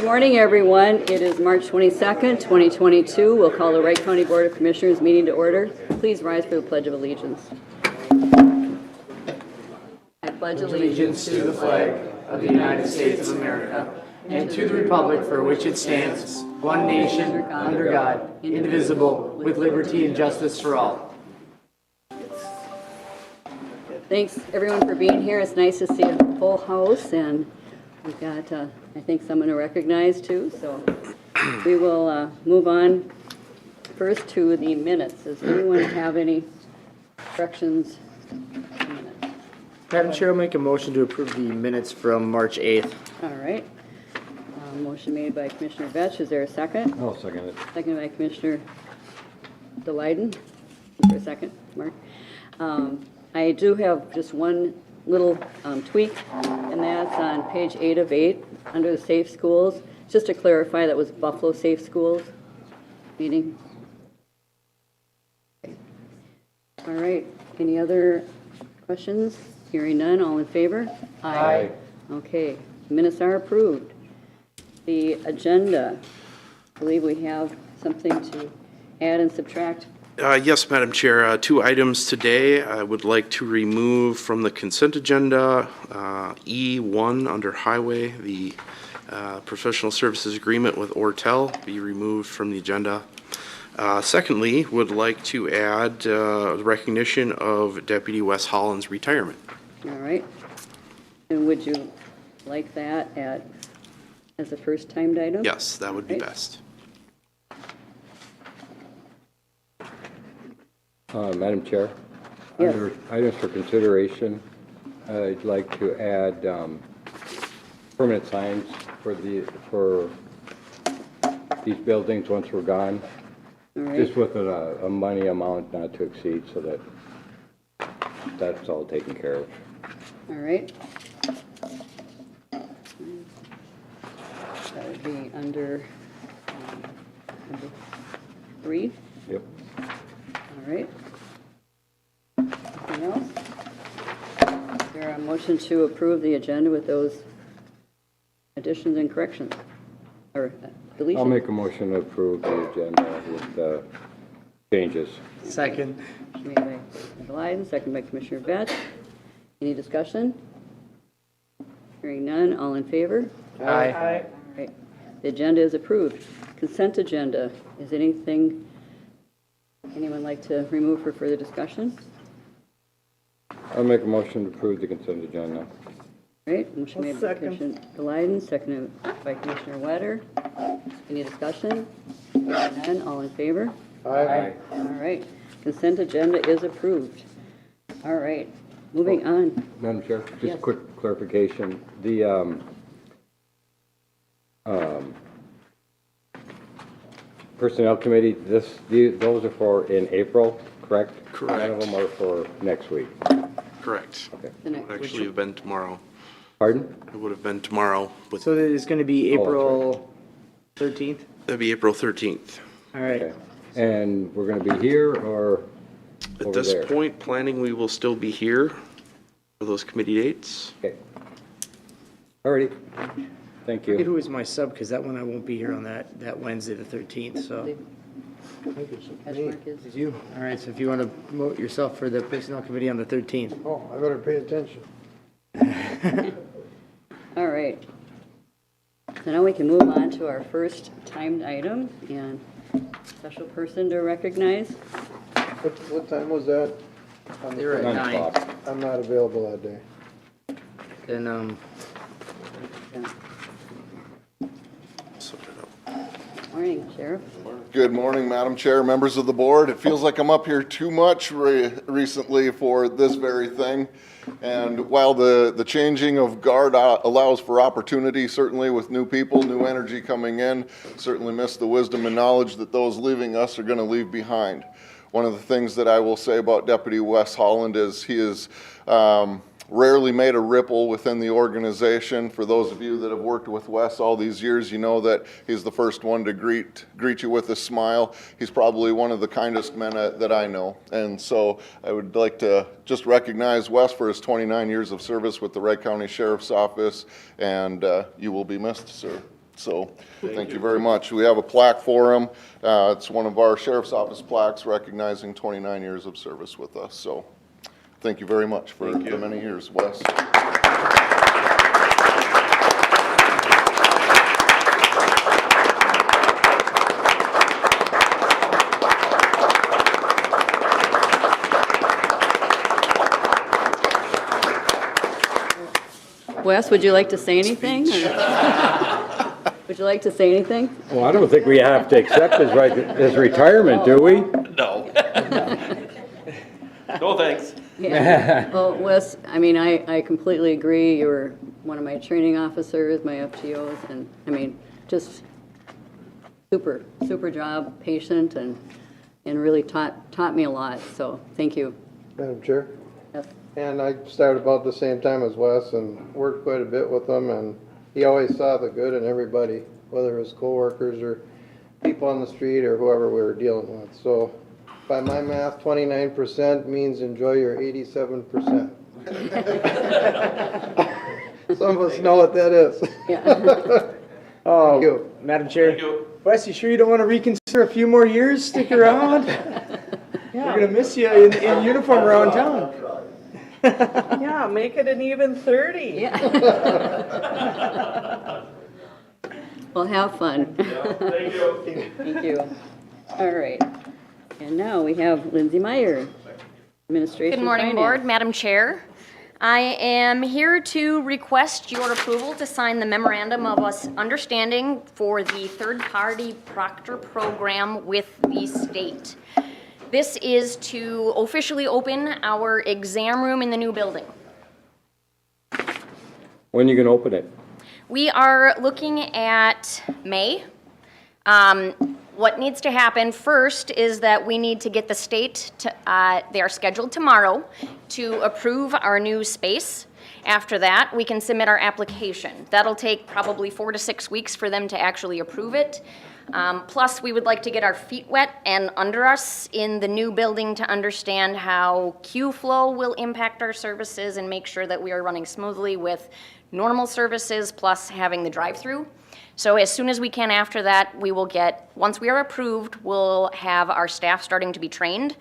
Good morning, everyone. It is March 22nd, 2022. We'll call the Wright County Board of Commissioners meeting to order. Please rise for the Pledge of Allegiance. I pledge allegiance To the flag of the United States of America and to the republic for which it stands, one nation, under God, indivisible, with liberty and justice for all. Thanks, everyone, for being here. It's nice to see a full house, and we've got, I think, someone to recognize, too. So we will move on first to the minutes. Does anyone have any corrections? Madam Chair, I'll make a motion to approve the minutes from March 8th. All right. Motion made by Commissioner Vetch. Is there a second? I'll second it. Seconded by Commissioner DeLayden. For a second, Mark. I do have just one little tweak, and that's on page 8 of 8, under the Safe Schools. Just to clarify, that was Buffalo Safe Schools meeting. Okay. All right. Any other questions? Hearing none. All in favor? Aye. Okay. Minutes are approved. The agenda, I believe we have something to add and subtract. Yes, Madam Chair. Two items today I would like to remove from the consent agenda. E1 under Highway, the professional services agreement with Ortel be removed from the agenda. Secondly, would like to add the recognition of Deputy Wes Holland's retirement. All right. And would you like that as a first-timed item? Yes, that would be Right. best. Madam Chair, Yes. under items for consideration, I'd like to add permanent signs for these buildings once we're gone, All right. just with a money amount not to exceed, so that's all taken care of. All right. That would be under 3. Yep. All right. Anything else? Is there a motion to approve the agenda with those additions and corrections? Or deletion? I'll make a motion to approve the agenda with changes. Second. Made by Leiden, second by Commissioner Vetch. Any discussion? Hearing none, all in favor? Aye. Right. The agenda is approved. Consent agenda. Is anything anyone like to remove for further discussion? I'll make a motion to approve the consent agenda. Right, motion made by Commissioner Leiden, seconded by Commissioner Wetter. Any discussion? Hearing none, all in favor? Aye. All right, consent agenda is approved. All right, moving on. Madam Chair, just Yes. a quick clarification. The Personnel Committee, those are for in April, correct? Correct. None of them are for next week. Correct. Okay. The It next, would actually have been tomorrow. Pardon? It would have been tomorrow, but So it's going to be Oh, that's April 13th? that'd be April 13th. All right. Okay. And we're going to be here or At over this there? point, planning we will still be here for those committee dates. Okay. Alrighty. Thank Who you. is my sub? Because that one I won't be here on that Wednesday, the 13th, so. hash mark is, Is you? All right, so if you want to promote yourself for the Personnel Committee on the 13th. Oh, I better pay attention. all right. So now we can move on to our first timed item and special person to recognize. What time was that? They were at 9 9. o'clock. I'm not available that day. Then, So, uh, Morning, Sheriff. Good morning, Madam Chair, members of the board. It feels like I'm up here too much recently for this very thing. And while the changing of guard allows for opportunity, certainly with new people, new energy coming in, certainly miss the wisdom and knowledge that those leaving us are going to leave behind. One of the things that I will say about Deputy Wes Holland is he is rarely made a ripple within the organization. For those of you that have worked with Wes all these years, you know that he's the first one to greet you with a smile. He's probably one of the kindest men that I know. And so I would like to just recognize Wes for his 29 years of service with the Wright County Sheriff's Office, and you will be missed, sir. So, thank you very much. We have a plaque for him. It's one of our sheriff's office plaques recognizing 29 years of service with us. So, thank you very much for the many years, Wes. Wes, would you like to say anything? or- Would you like to say anything? Well, I don't think we have to accept his retirement, do we? No. No, thanks. Yeah. Well, Wes, I mean, I completely agree. You were one of my training officers, my FTOs, and, I mean, just super job, patient, and really taught me a lot, so thank you. Madam Chair? Yes. And I started about the same time as Wes and worked quite a bit with him, and he always saw the good in everybody, whether it was coworkers or people on the street or whoever we were dealing with. So by my math, 29% means enjoy your 87%. Some of us know what that is. Oh, Thank you. Madam Chair. Thank you. Wes, you sure you don't want to reconsider a few more years? Stick around. We're gonna miss you in uniform around town. Yeah, make it an even 30. Yeah. Well, have fun. Thank you. Thank you. All right. And now we have Lindsay Meyer, Administration Good morning, Finance. Board, Madam Chair. I am here to request your approval to sign the memorandum of us understanding for the third-party proctor program with the state. This is to officially open our exam room in the new building. When are you going to open it? We are looking at May. What needs to happen first is that we need to get the state to, they are scheduled tomorrow to approve our new space. After that, we can submit our application. That'll take probably 4 to 6 weeks for them to actually approve it. Plus, we would like to get our feet wet and under us in the new building to understand how queue flow will impact our services and make sure that we are running smoothly with normal services plus having the drive-through. So as soon as we can after that, we will get, once we are approved, we'll have our staff starting to be trained.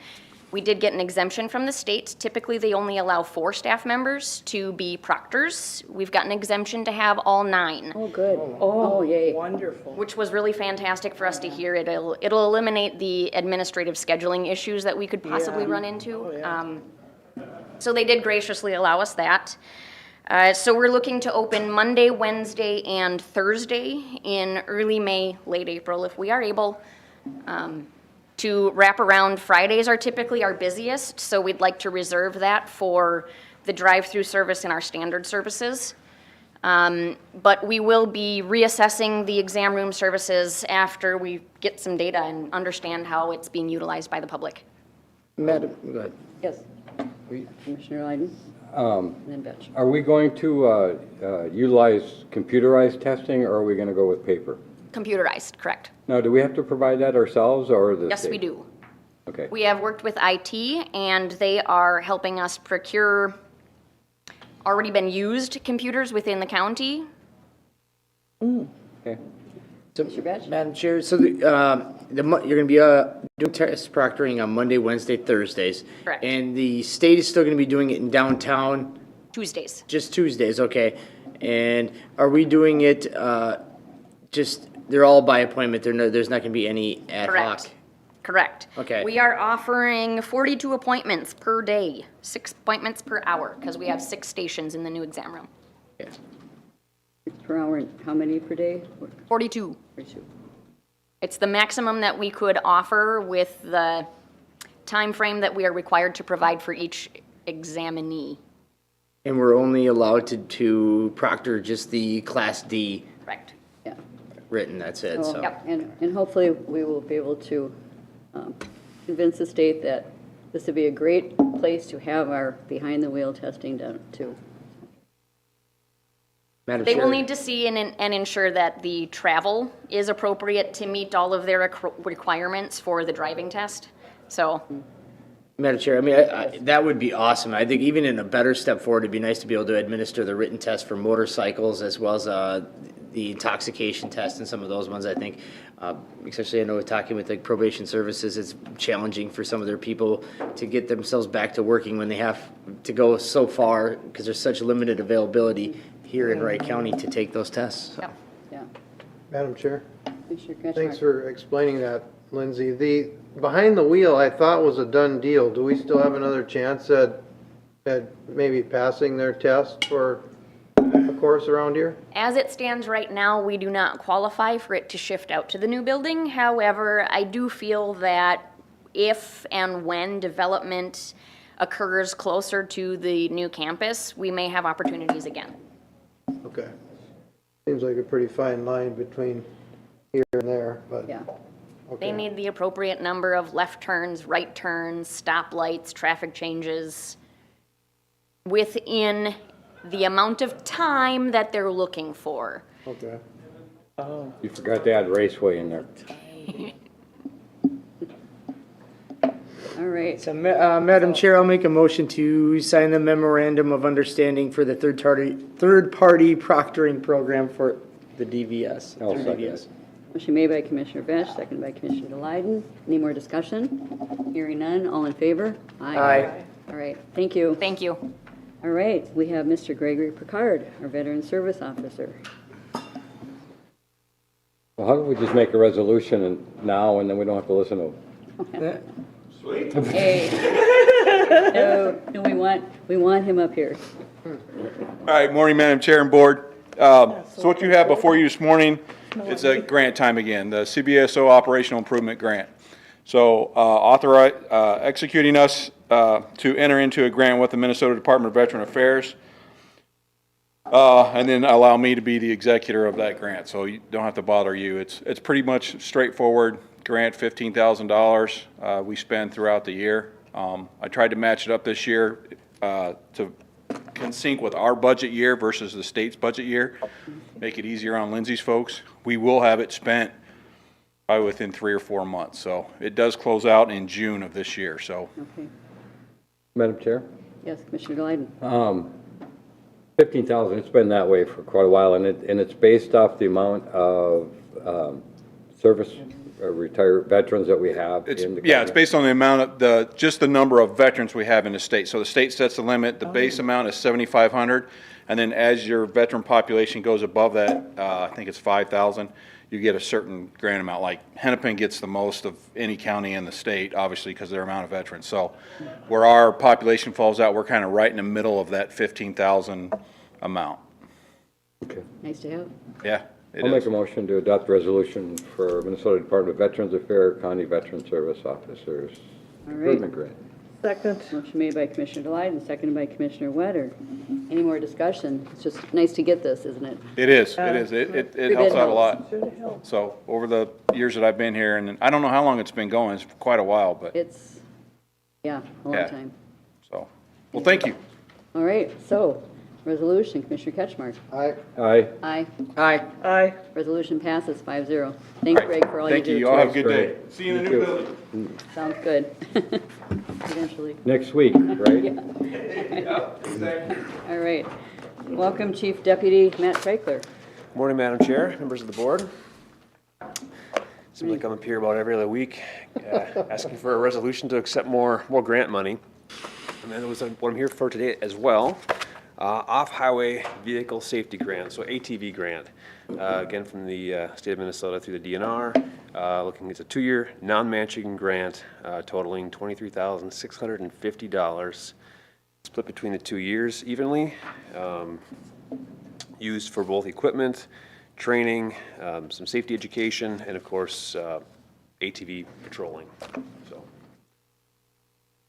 We did get an exemption from the state. Typically, they only allow 4 staff members to be proctors. We've got an exemption to have all 9. Oh, good. Oh, yay. wonderful. Which was really fantastic for us to hear. It'll eliminate the administrative scheduling issues that we could possibly run into. So they did graciously allow us that. So we're looking to open Monday, Wednesday, and Thursday in early May, late April, if we are able. To wrap around, Fridays are typically our busiest, so we'd like to reserve that for the drive-through service and our standard services. But we will be reassessing the exam room services after we get some data and understand how it's being utilized by the public. Madam, go ahead. Yes. Commissioner Lyden? And then Betch. Are we going to utilize computerized testing, or are we going to go with paper? Computerized, correct? Now, do we have to provide that ourselves, or the Yes, state? we do. Okay. We have worked with IT, and they are helping us procure already been used computers within the county. Okay. So, Mr. Batch? Madam Chair, so you're going to be doing test proctoring on Monday, Wednesday, Thursdays. Correct. And the state is still going to be doing it in downtown, Tuesdays. just Tuesdays, okay. And are we doing it just, they're all by appointment, there's not going to be any ad hoc? Correct. Correct. Okay. We are offering 42 appointments per day, 6 appointments per hour, because we have 6 stations in the new exam room. Okay. Per hour, and how many per day? 42. 42. It's the maximum that we could offer with the time frame that we are required to provide for each examinee. And we're only allowed to proctor just the Class D Correct. Yeah. written, that's it, Well, so. Yep. And hopefully, we will be able to convince the state that this would be a great place to have our behind-the-wheel testing done, too. Madam They Chair. will need to see and ensure that the travel is appropriate to meet all of their requirements for the driving test. So, Madam Chair, I mean, that would be awesome. I think even in a better step forward, it'd be nice to be able to administer the written test for motorcycles as well as the intoxication test and some of those ones, I think, especially I know talking with like probation services, it's challenging for some of their people to get themselves back to working when they have to go so far because there's such limited availability here in Wright County to take those tests. So. Yep. Yeah. Madam Chair, Commissioner Ketchmark. thanks for explaining that, Lindsay. The behind the wheel I thought was a done deal. Do we still have another chance at maybe passing their test for a course around here? As it stands right now, we do not qualify for it to shift out to the new building. However, I do feel that if and when development occurs closer to the new campus, we may have opportunities again. Okay. Seems like a pretty fine line between here and there, but. Yeah. Okay. They need the appropriate number of left turns, right turns, stoplights, traffic changes within the amount of time that they're looking for. Okay. You forgot to add raceway in there. All right. So, Madam Chair, I'll make a motion to sign the memorandum of understanding for the third-party proctoring program for the DVS. I'll through second DVS. Motion made by Commissioner Besch, seconded by Commissioner Leiden. Any more discussion? Hearing none, all in favor? Aye. All right, thank you. Thank you. All right, we have Mr. Gregory Picard, our Veteran Service Officer. Well, how do we just make a resolution now and then we don't have to listen to Hey. No, we want him up here. All right, morning, Madam Chair and Board. So what you have before you this morning, it's a grant time again, the CBSO Operational Improvement Grant. So executing us to enter into a grant with the Minnesota Department of Veteran Affairs, and then allow me to be the executor of that grant, so you don't have to bother you. It's pretty much straightforward grant, $15,000 we spend throughout the year. I tried to match it up this year to sync with our budget year versus the state's budget year, make it easier on Lindsay's folks. We will have it spent probably within 3 or 4 months, so it does close out in June of this year. So, Okay. Madam Chair? Yes, Commissioner Leiden. 15,000, it's been that way for quite a while, and it's based off the amount of service retired veterans that we have in the it's based on the amount of just the number of veterans we have in the state. So the state sets the limit. The base amount is 7,500, and then as your veteran population goes above that, I think it's 5,000. You get a certain grant amount. Like Hennepin gets the most of any county in the state, obviously, because of their amount of veterans. So where our population falls out, we're kind of right in the middle of that 15,000 amount. Okay. Nice to have. Yeah, it I'll make is. a motion to adopt a resolution for Minnesota Department of Veterans Affairs County Veteran Service Officers All right. Improvement Grant. Second. Motion made by Commissioner Leiden, seconded by Commissioner Wetter. Any more discussion? It's just nice to get this, isn't it? It is. It is. It It helps out a helps. lot. So over the years that I've been here, and I don't know how long it's been going, it's quite a while, but It's, yeah, a long Yeah. time. so, well, thank you. All right, so, resolution, Commissioner Ketchmark. Aye. Aye. Aye. Aye. Aye. Resolution passes 5-0. Thanks, Greg, for all you do. Thank you. Y'all have a too. good day. Great. See you in the You new too. building. Sounds good. Eventually. Next week, right? All right. Welcome, Chief Deputy Matt Treichler. Morning, Madam Chair, members of the board. Seems like I'm up here about every other week, asking for a resolution to accept more grant money. And then what I'm here for today as well, off-highway vehicle safety grant, so ATV grant. Again, from the state of Minnesota through the DNR. It's a 2-year non-matching grant totaling $23,650, split between the 2 years evenly. Used for both equipment, training, some safety education, and of course, ATV patrolling. So,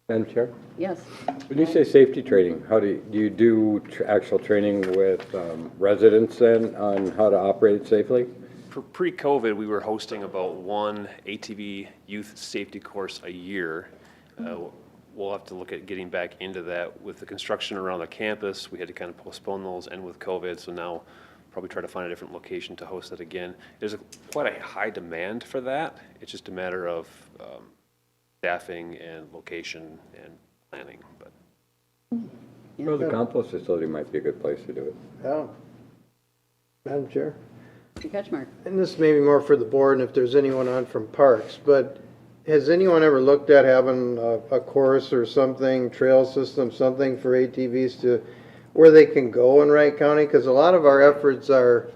Madam Chair? Yes. When you say safety training, how do you do actual training with residents then on how to operate safely? pre-COVID, we were hosting about one ATV youth safety course a year. We'll have to look at getting back into that. With the construction around the campus, we had to kind of postpone those, and with COVID, so now probably try to find a different location to host it again. There's quite a high demand for that. It's just a matter of staffing and location and planning. But Well, the compost facility might be a good place to do it. Yeah. Madam Chair? Mr. Ketchmark? And this may be more for the board and if there's anyone on from Parks, but has anyone ever looked at having a course or something, trail system, something for ATVs to, where they can go in Wright County? Because a lot of our efforts are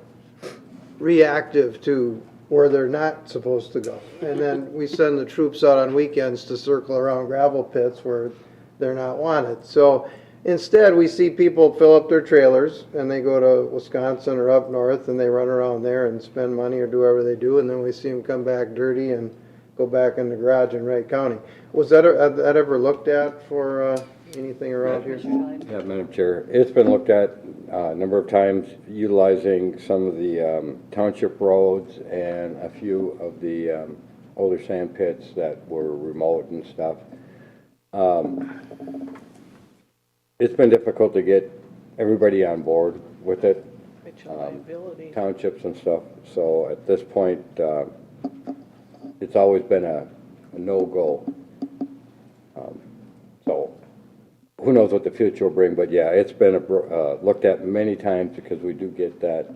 reactive to where they're not supposed to go. And then we send the troops out on weekends to circle around gravel pits where they're not wanted. So instead, we see people fill up their trailers and they go to Wisconsin or up north and they run around there and spend money or do whatever they do. And then we see them come back dirty and go back in the garage in Wright County. Was that ever looked at for anything around here? Yeah, Madam Chair, it's been looked at a number of times, utilizing some of the township roads and a few of the older sand pits that were remote and stuff. It's been difficult to get everybody on board with it, townships and stuff. So at this point, it's always been a no-go. So who knows what the future will bring, but yeah, it's been looked at many times because we do get that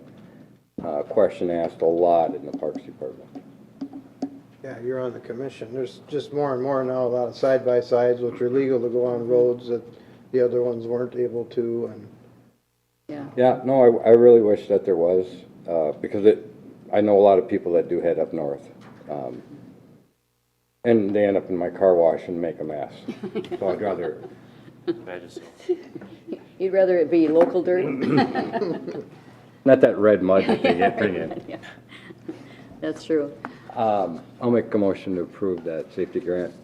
question asked a lot in the Parks Department. Yeah, you're on the commission. There's just more and more now, a lot of side-by-sides, which are legal to go on roads that the other ones weren't able to, and Yeah. Yeah, no, I really wish that there was, because I know a lot of people that do head up north. And they end up in my car wash and make a mess. So I'd rather, Imagine so. You'd rather it be local dirt? not that red mud that they get bring in. Yeah. That's true. I'll make a motion to approve that safety grant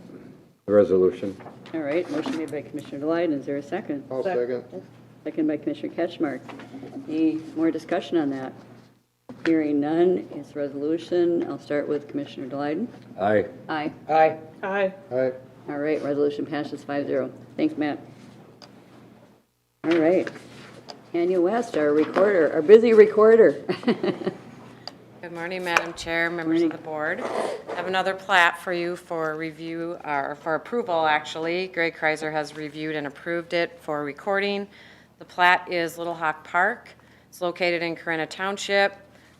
resolution. All right, motion made by Commissioner Delight. Is there a second? I'll second. Second by Commissioner Ketchmark. Any more discussion on that? Hearing none, it's resolution. I'll start with Commissioner Delight. Aye. Aye. Aye. All right. All right, resolution passes 5-0. Thanks, Matt. All right. Tanya West, our recorder, our busy recorder. Good morning, Madam Chair, members of the board. I have another plat for you for review, or for approval, actually. Greg Kreiser has reviewed and approved it for recording. The plat is Little Hawk Park. It's located in Corinna Township.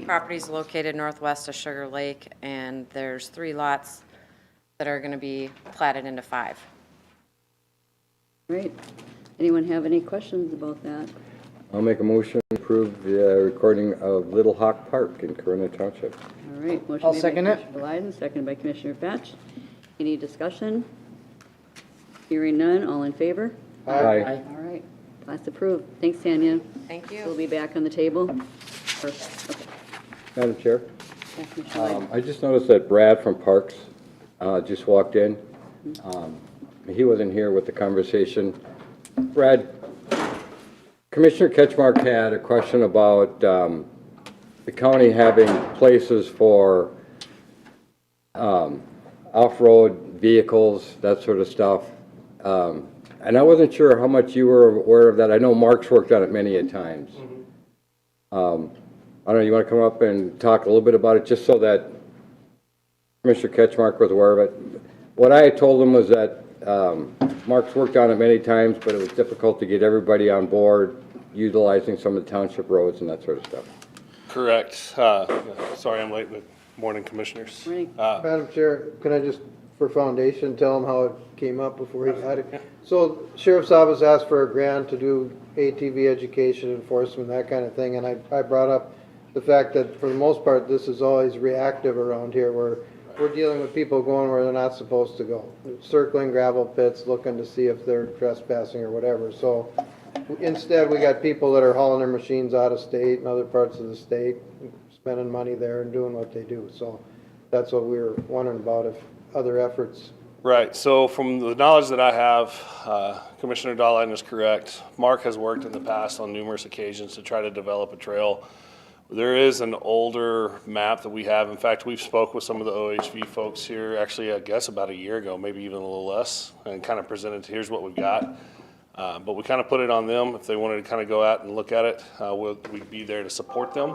Property is located northwest of Sugar Lake, and there's 3 lots that are going to be platted into 5. Great. Anyone have any questions about that? I'll make a motion to approve the recording of Little Hawk Park in Corinna Township. All right, motion I'll made second by it. Commissioner Delight, seconded by Commissioner Fetch. Any discussion? Hearing none, all in favor? Aye. All right, that's approved. Thanks, Tanya. Thank you. We'll be back on the table. Okay. Madam Chair? Yeah, Commissioner Delight. I just noticed that Brad from Parks just walked in. He wasn't here with the conversation. Brad, Commissioner Ketchmark had a question about the county having places for off-road vehicles, that sort of stuff. And I wasn't sure how much you were aware of that. I know Mark's worked on it many a times. I don't know, you want to come up and talk a little bit about it, just so that Commissioner Ketchmark was aware of it? What I had told him was that Mark's worked on it many times, but it was difficult to get everybody on board utilizing some of the township roads and that sort of stuff. Correct. Sorry I'm late, but morning, Commissioners. Morning. Madam Chair, can I just, for foundation, tell him how it came up before he got it? So Sheriff's Office asked for a grant to do ATV education, enforcement, that kind of thing, and I brought up the fact that for the most part, this is always reactive around here, where we're dealing with people going where they're not supposed to go, circling gravel pits, looking to see if they're trespassing or whatever. So instead, we got people that are hauling their machines out of state and other parts of the state, spending money there and doing what they do. So that's what we were wondering about, if other efforts. Right, so from the knowledge that I have, Commissioner Dahlin is correct. Mark has worked in the past on numerous occasions to try to develop a trail. There is an older map that we have. In fact, we've spoke with some of the OHV folks here, actually, I guess about a year ago, maybe even a little less, and kind of presented, here's what we've got. But we kind of put it on them. If they wanted to kind of go out and look at it, we'd be there to support them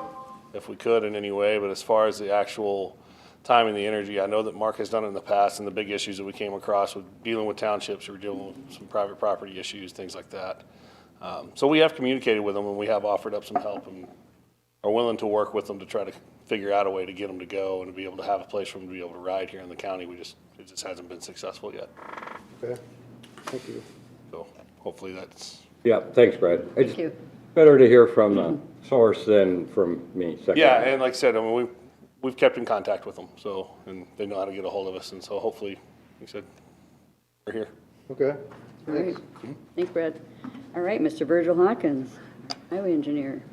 if we could in any way. But as far as the actual time and the energy, I know that Mark has done it in the past, and the big issues that we came across with dealing with townships, or dealing with some private property issues, things like that. So we have communicated with them, and we have offered up some help, and are willing to work with them to try to figure out a way to get them to go and to be able to have a place for them to be able to ride here in the county. It just hasn't been successful yet. Okay, thank you. So hopefully that's, Yeah, thanks, Brad. Thank you. Better to hear from the source than from me. Second. yeah, and like I said, I mean, we've kept in contact with them, so, and they know how to get a hold of us, and so hopefully, like I said, we're here. Okay, All right. thanks. Thanks, Brad. All right, Mr. Virgil Hawkins, highway engineer.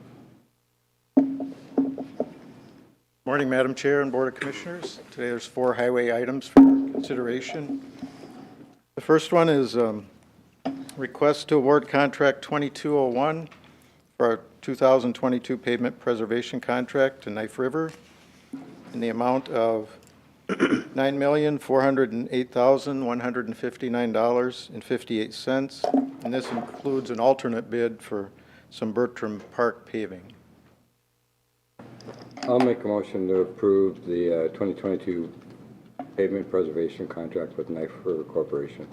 Morning, Madam Chair and Board of Commissioners. Today there's 4 highway items for consideration. The first one is request to award contract 2201 for our 2022 pavement preservation contract to Knife River in the amount of $9,408,159.58. And this includes an alternate bid for some Bertram Park paving. I'll make a motion to approve the 2022 pavement preservation contract with Knife River Corporation.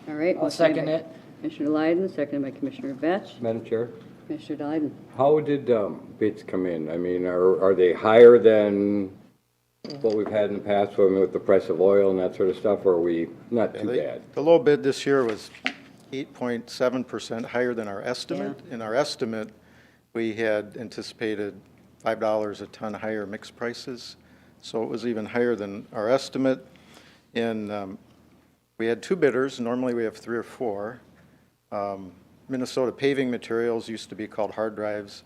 All right. I'll motion made second by it. Commissioner Lyden, seconded by Commissioner Vetch. Madam Chair, Commissioner Lyden. how did bids come in? I mean, are they higher than what we've had in the past with the price of oil and that sort of stuff, or are we not too bad? The low bid this year was 8.7% higher than our estimate. In our estimate, we had anticipated $5 a ton higher mix prices, so it was even higher than our estimate. And we had 2 bidders. Normally we have 3 or 4. Minnesota Paving Materials used to be called Hard Drives.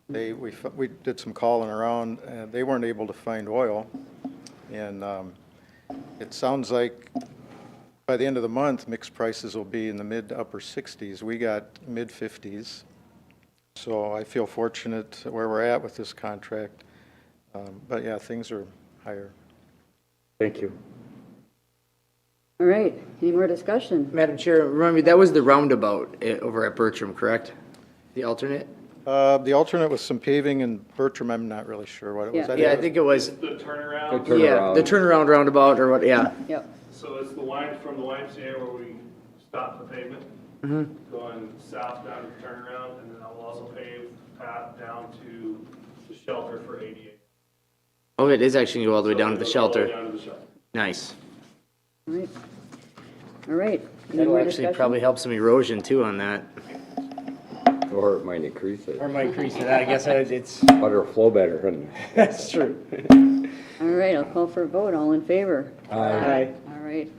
We did some calling around, and they weren't able to find oil. And it sounds like by the end of the month, mixed prices will be in the mid to upper 60s. We got mid 50s. So I feel fortunate where we're at with this contract. But yeah, things are higher. Thank you. All right, any more discussion? Madam Chair, remind me, that was the roundabout over at Bertram, correct? The alternate? The alternate was some paving in Bertram. I'm not really sure what it was. Yeah. Yeah, I think it was, The turnaround, Good yeah, turnaround. the turnaround roundabout or what, yeah. Yep. so it's the line from the YMCA where we stop the pavement, going south down to the turnaround, and then I will also pave the path down to the shelter for 88. Oh, it is actually going to go all the way down to the shelter. Down to the shelter. Nice. All right. All right. Any That'll more actually discussion? probably help some erosion too on that. Or it might increase it. Or might increase it, I guess it's. Water will flow better, and That's true. All right, I'll call for a vote. All in favor? Aye. All right.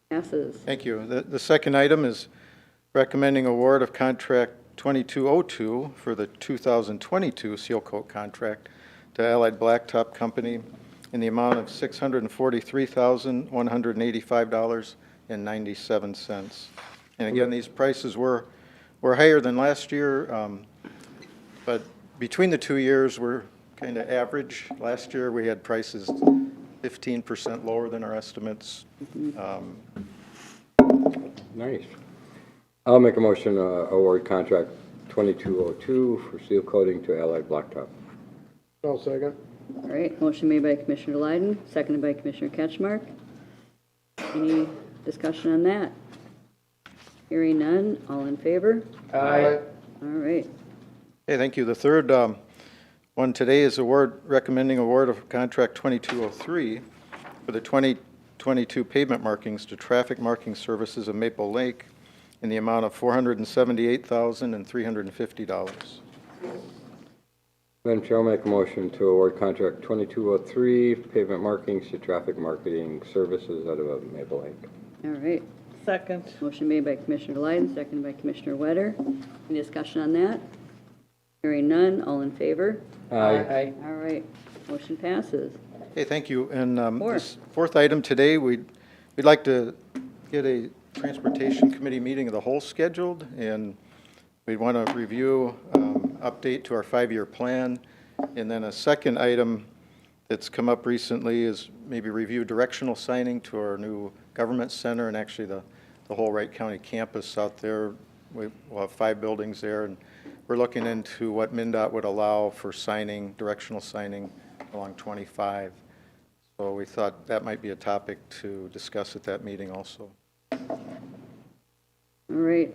Passes. Thank you. The second item is recommending award of contract 2202 for the 2022 seal coat contract to Allied Blacktop Company in the amount of $643,185.97. And again, these prices were higher than last year, but between the 2 years, we're kind of average. Last year, we had prices 15% lower than our estimates. nice. I'll make a motion to award contract 2202 for seal coating to Allied Blacktop. No, second. All right, motion made by Commissioner Lyden, seconded by Commissioner Ketchmark. Any discussion on that? Hearing none, all in favor? Aye. All right. Okay, thank you. The third one today is recommending award of contract 2203 for the 2022 pavement markings to Traffic Marking Services of Maple Lake in the amount of $478,350. Madam Chair, I'll make a motion to award contract 2203 pavement markings to Traffic Marketing Services out of Maple Lake. All right. Second. Motion made by Commissioner Lyden, seconded by Commissioner Wetter. Any discussion on that? Hearing none, all in favor? Aye. All right, motion passes. Okay, thank you. And Four. this fourth item today, we'd like to get a Transportation Committee meeting of the whole scheduled, and we want to review update to our 5-year plan. And then a second item that's come up recently is maybe review directional signing to our new government center and actually the whole Wright County campus out there. We'll have 5 buildings there, and we're looking into what MnDOT would allow for signing, directional signing along 25. So we thought that might be a topic to discuss at that meeting also. All right.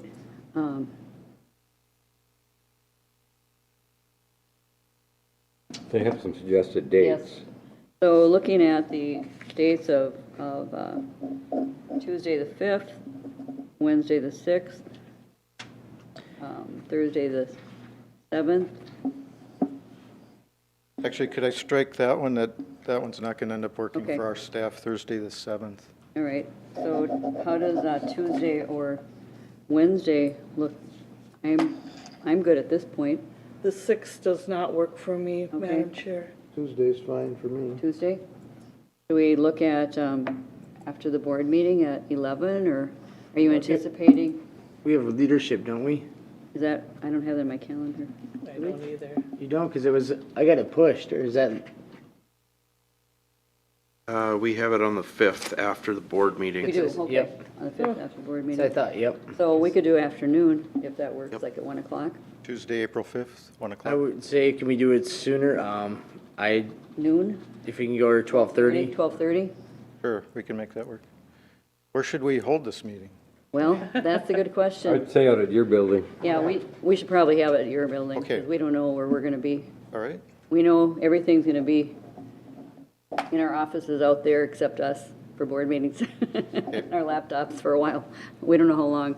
They have some suggested Yes. dates. So looking at the dates of Tuesday the 5th, Wednesday the 6th, Thursday the 7th. Actually, could I strike that one? That one's not going to end up working Okay. for our staff, Thursday the 7th. All right, so how does Tuesday or Wednesday look? I'm good at this point. The 6th does not work for me, Okay. Madam Chair. Tuesday's fine for me. Tuesday? Do we look at after the board meeting at 11, or are you anticipating? We have leadership, don't we? Is that, I don't have that in my calendar. I don't either. You don't, because I got it pushed, or is that? We have it on the 5th after the board meeting. We do, okay. Yep. On the 5th after board So I meeting. thought, yep. So we could do afternoon, if that works, like at 1 o'clock, Tuesday, April 5th, 1 I o'clock. would say, can we do it sooner? noon, If we can go to 12:30. 12:30? Sure, we can make that work. Where should we hold this meeting? Well, that's a good question. I'd say out at your building. Yeah, we should probably have it at your building, Okay. because we don't know where we're gonna be. All right? We know everything's gonna be in our offices out there except us for board meetings. Our laptops for a while. We don't know how long.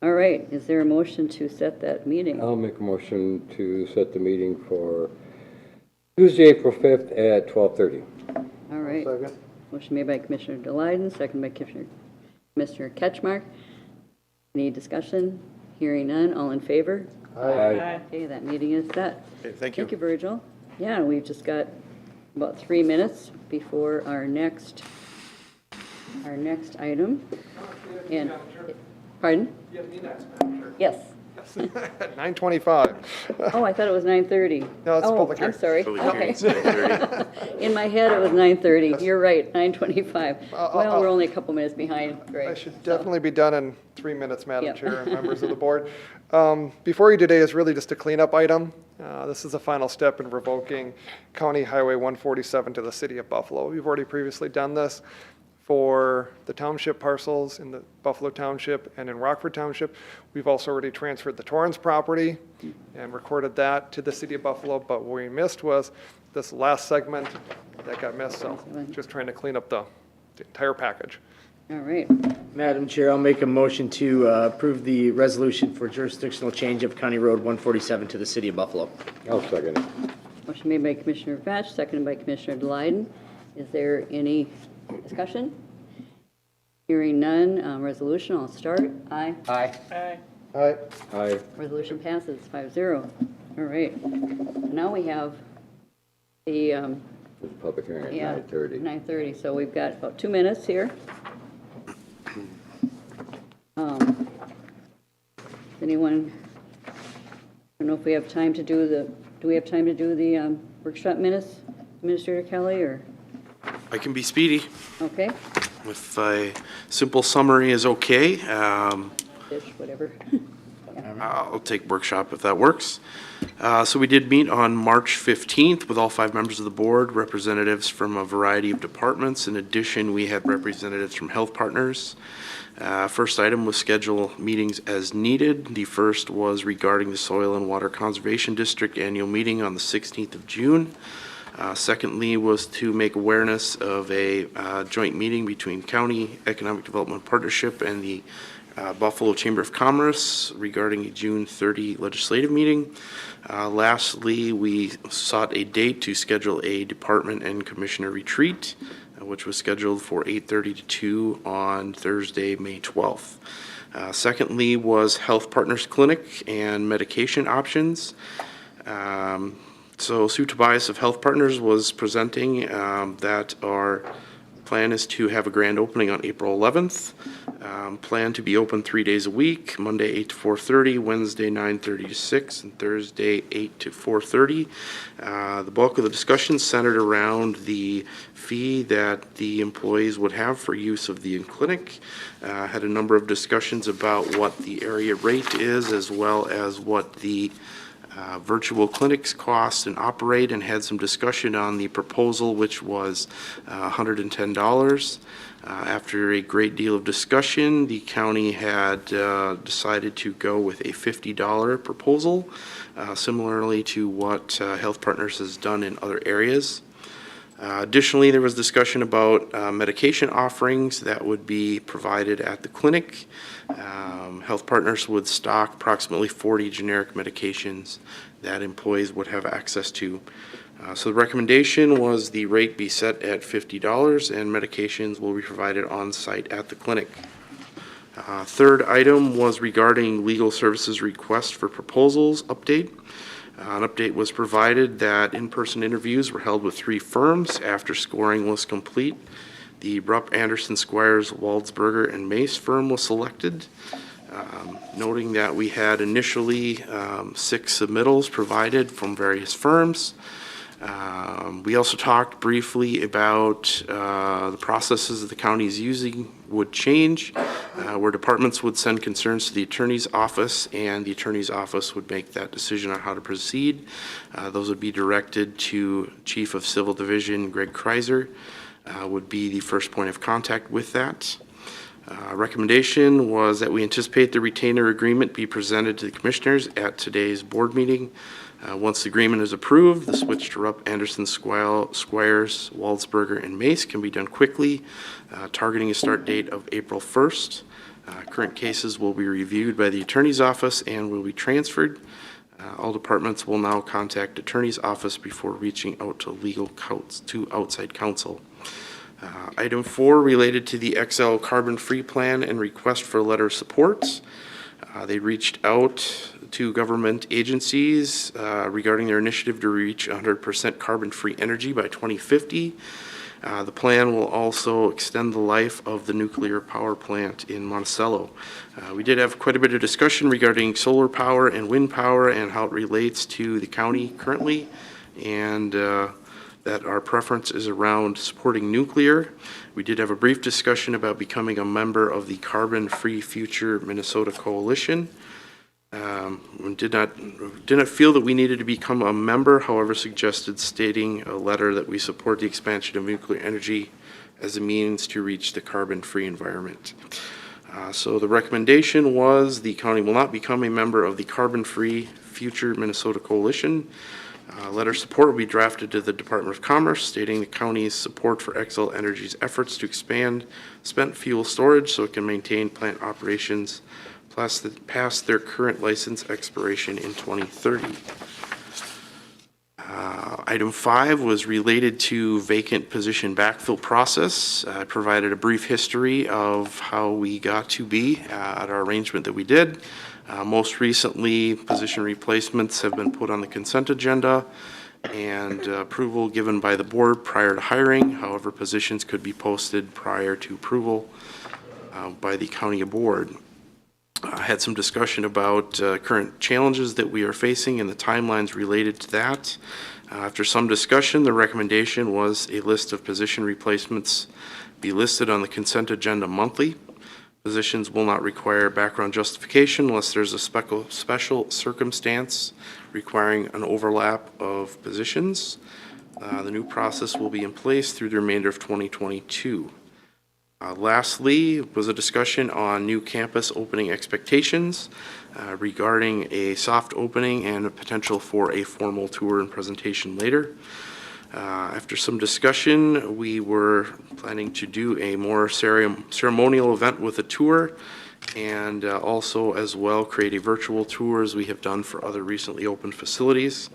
All right, is there a motion to set that meeting? I'll make a motion to set the meeting for Tuesday, April 5th at 12:30. All right. Second. Motion made by Commissioner Delyden, second by Commissioner Ketchmark. Any discussion? Hearing none, all in favor? Aye. Okay, that meeting is set. Okay, thank you. Thank you, Virgil. Yeah, we've just got about 3 minutes before our next item. And, pardon? Yes. 9:25. Oh, I thought it was 9:30. No, it's a public Oh, I'm hearing. sorry. Public Okay. hearing's 9:30. In my head, it was 9:30. You're right, 9:25. Well, I'll- we're only a couple minutes behind, Greg. I should so- definitely be done in 3 minutes, Madam Yep. Chair and members of the board. Before you today is really just a cleanup item. This is the final step in revoking County Highway 147 to the city of Buffalo. We've already previously done this for the township parcels in the Buffalo Township and in Rockford Township. We've also already transferred the Torrance property and recorded that to the city of Buffalo, but what we missed was this last segment that got missed, so just trying to clean up the entire package. All right. Madam Chair, I'll make a motion to approve the resolution for jurisdictional change of County Road 147 to the city of Buffalo. I'll second it. Motion made by Commissioner Vetch, seconded by Commissioner Delyden. Is there any discussion? Hearing none, resolution, I'll start. Aye. Aye. Aye. Aye. Aye. Resolution passes 5-0. All right. Now we have the, There's a public hearing at yeah, 9:30. 9:30, so we've got about 2 minutes here. Anyone, I don't know if we have time to do the workshop minutes, Administrator Kelly, or, I can be speedy. okay, If a simple summary is okay, fish, whatever. I'll take workshop if that works. So we did meet on March 15th with all 5 members of the board, representatives from a variety of departments. In addition, we had representatives from Health Partners. First item was schedule meetings as needed. The first was regarding the Soil and Water Conservation District annual meeting on the 16th of June. Secondly was to make awareness of a joint meeting between County Economic Development Partnership and the Buffalo Chamber of Commerce regarding a June 30 legislative meeting. Lastly, we sought a date to schedule a department and commissioner retreat, which was scheduled for 8:30 to 2 on Thursday, May 12th. Secondly was Health Partners Clinic and medication options. So Sue Tobias of Health Partners was presenting that our plan is to have a grand opening on April 11th. Plan to be open 3 days a week, Monday 8 to 4:30, Wednesday 9:30 to 6, and Thursday 8 to 4:30. The bulk of the discussion centered around the fee that the employees would have for use of the clinic. Had a number of discussions about what the area rate is, as well as what the virtual clinics cost and operate, and had some discussion on the proposal, which was $110. After a great deal of discussion, the county had decided to go with a $50 proposal, similarly to what Health Partners has done in other areas. Additionally, there was discussion about medication offerings that would be provided at the clinic. Health Partners would stock approximately 40 generic medications that employees would have access to. So the recommendation was the rate be set at $50 and medications will be provided on site at the clinic. Third item was regarding legal services request for proposals update. An update was provided that in-person interviews were held with 3 firms. After scoring was complete, the Rupp, Anderson, Squires, Waldsberger, and Mace firm was selected. Noting that we had initially 6 submittals provided from various firms. We also talked briefly about the processes the county is using would change, where departments would send concerns to the attorney's office, and the attorney's office would make that decision on how to proceed. Those would be directed to Chief of Civil Division Greg Kreiser, would be the first point of contact with that. Recommendation was that we anticipate the retainer agreement be presented to the commissioners at today's board meeting. Once the agreement is approved, the switch to Rupp, Anderson, Squires, Waldsberger, and Mace can be done quickly, targeting a start date of April 1st. Current cases will be reviewed by the attorney's office and will be transferred. All departments will now contact attorney's office before reaching out to outside counsel. Item 4 related to the XL carbon-free plan and request for a letter of support. They reached out to government agencies regarding their initiative to reach 100% carbon-free energy by 2050. The plan will also extend the life of the nuclear power plant in Monticello. We did have quite a bit of discussion regarding solar power and wind power and how it relates to the county currently, and that our preference is around supporting nuclear. We did have a brief discussion about becoming a member of the Carbon Free Future Minnesota Coalition. We did not feel that we needed to become a member, however suggested stating a letter that we support the expansion of nuclear energy as a means to reach the carbon-free environment. So the recommendation was the county will not become a member of the Carbon Free Future Minnesota Coalition. Letter of support will be drafted to the Department of Commerce stating the county's support for Xcel Energy's efforts to expand spent fuel storage so it can maintain plant operations past their current license expiration in 2030. Item 5 was related to vacant position backfill process. I provided a brief history of how we got to be at our arrangement that we did. Most recently, position replacements have been put on the consent agenda and approval given by the board prior to hiring. However, positions could be posted prior to approval by the county board. I had some discussion about current challenges that we are facing and the timelines related to that. After some discussion, the recommendation was a list of position replacements be listed on the consent agenda monthly. Positions will not require background justification unless there's a special circumstance requiring an overlap of positions. The new process will be in place through the remainder of 2022. Lastly, was a discussion on new campus opening expectations regarding a soft opening and a potential for a formal tour and presentation later. After some discussion, we were planning to do a more ceremonial event with a tour and also as well create a virtual tour as we have done for other recently opened facilities.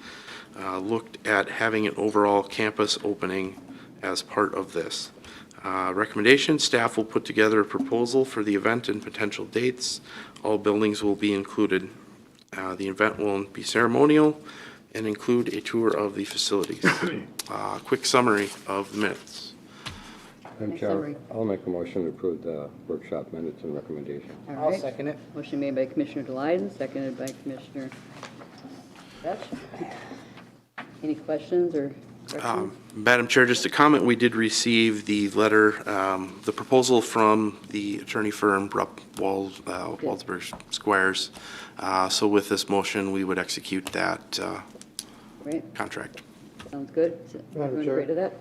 Looked at having an overall campus opening as part of this. Recommendation, staff will put together a proposal for the event and potential dates. All buildings will be included. The event will be ceremonial and include a tour of the facilities. Quick summary of the minutes. Madam Chair, I'll make a motion to approve the workshop minutes and recommendation. All right. I'll second it. Motion made by Commissioner Delyden, seconded by Commissioner Fetch. Any questions or Madam Chair, just a comment, we did receive the letter, the proposal from the attorney firm, Waldsburg Squires. So with this motion, we would execute that Right, contract. sounds good. Is Madam everyone Chair. agree to that?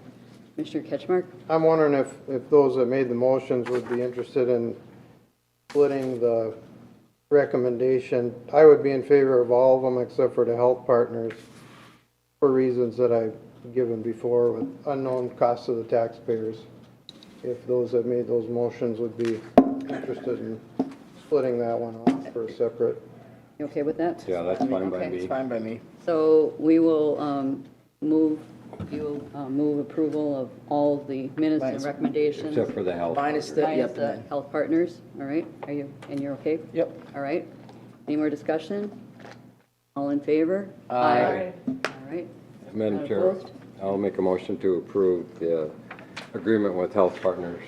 Commissioner Ketchmark? I'm wondering if those that made the motions would be interested in splitting the recommendation. I would be in favor of all of them except for the health partners for reasons that I've given before with unknown costs to the taxpayers. If those that made those motions would be interested in splitting that one off for a separate. You okay with that? Yeah, that's fine by Okay. me. Fine by me. So we will move approval of all the minutes and recommendations. Except for the health. Minus the, Minus yep, the and then, health partners, all right? Are you, and you're okay? yep. All right. Any more discussion? All in favor? Aye. All right. Madam Not Chair, opposed? I'll make a motion to approve the agreement with Health Partners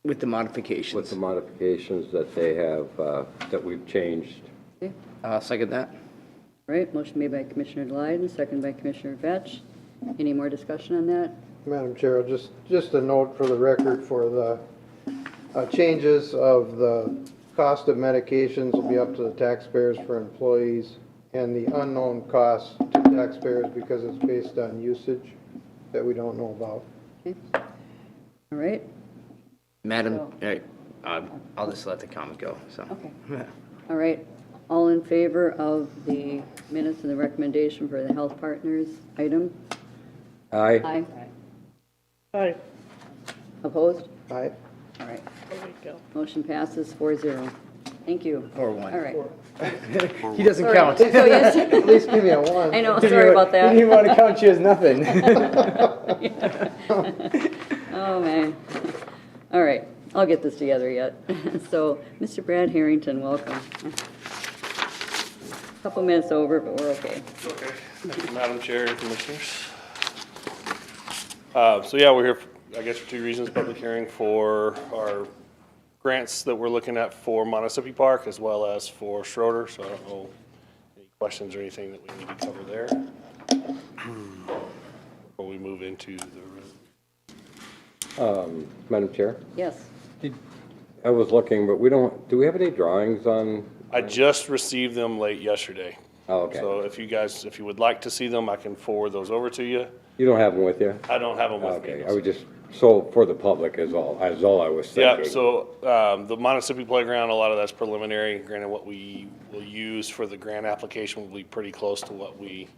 With the with modifications. the modifications that they have, that we've changed. Okay. I'll second that. All right, motion made by Commissioner Delight and seconded by Commissioner Vetch. Any more discussion on that? Madam Chair, just a note for the record for the changes of the cost of medications will be up to the taxpayers for employees and the unknown costs to taxpayers because it's based on usage that we don't know about. Okay. All right, Madam, I'll just let the comment go, so. okay. All right, all in favor of the minutes and the recommendation for the health partners item? Aye. Aye. Aye. Opposed? Aye. All right, There we go. motion passes 4-0. Thank you. 4-1. All right. He doesn't Sorry. count. So yes, At least give me a one. I know, sorry about that. Didn't even want to count you as nothing. Oh, man. All right, I'll get this together yet. So, Mr. Brad Harrington, welcome. Couple minutes over, but we're okay. Okay. Thank you, Madam Chair and Commissioners. So yeah, we're here, I guess, for two reasons. Public hearing for our grants that we're looking at for Montecito Park as well as for Schroeder. So I don't know any questions or anything that we need to cover there before we move into the. Madam Chair, Yes, I was looking, but do we have any drawings on? I just received them late yesterday. Oh, okay. So if you would like to see them, I can forward those over to you. You don't have them with you? I don't have them with me. Okay, I would just, so for the public is all I was thinking. Yeah, so the Montecito Playground, a lot of that's preliminary. Granted, what we will use for the grant application will be pretty close to what we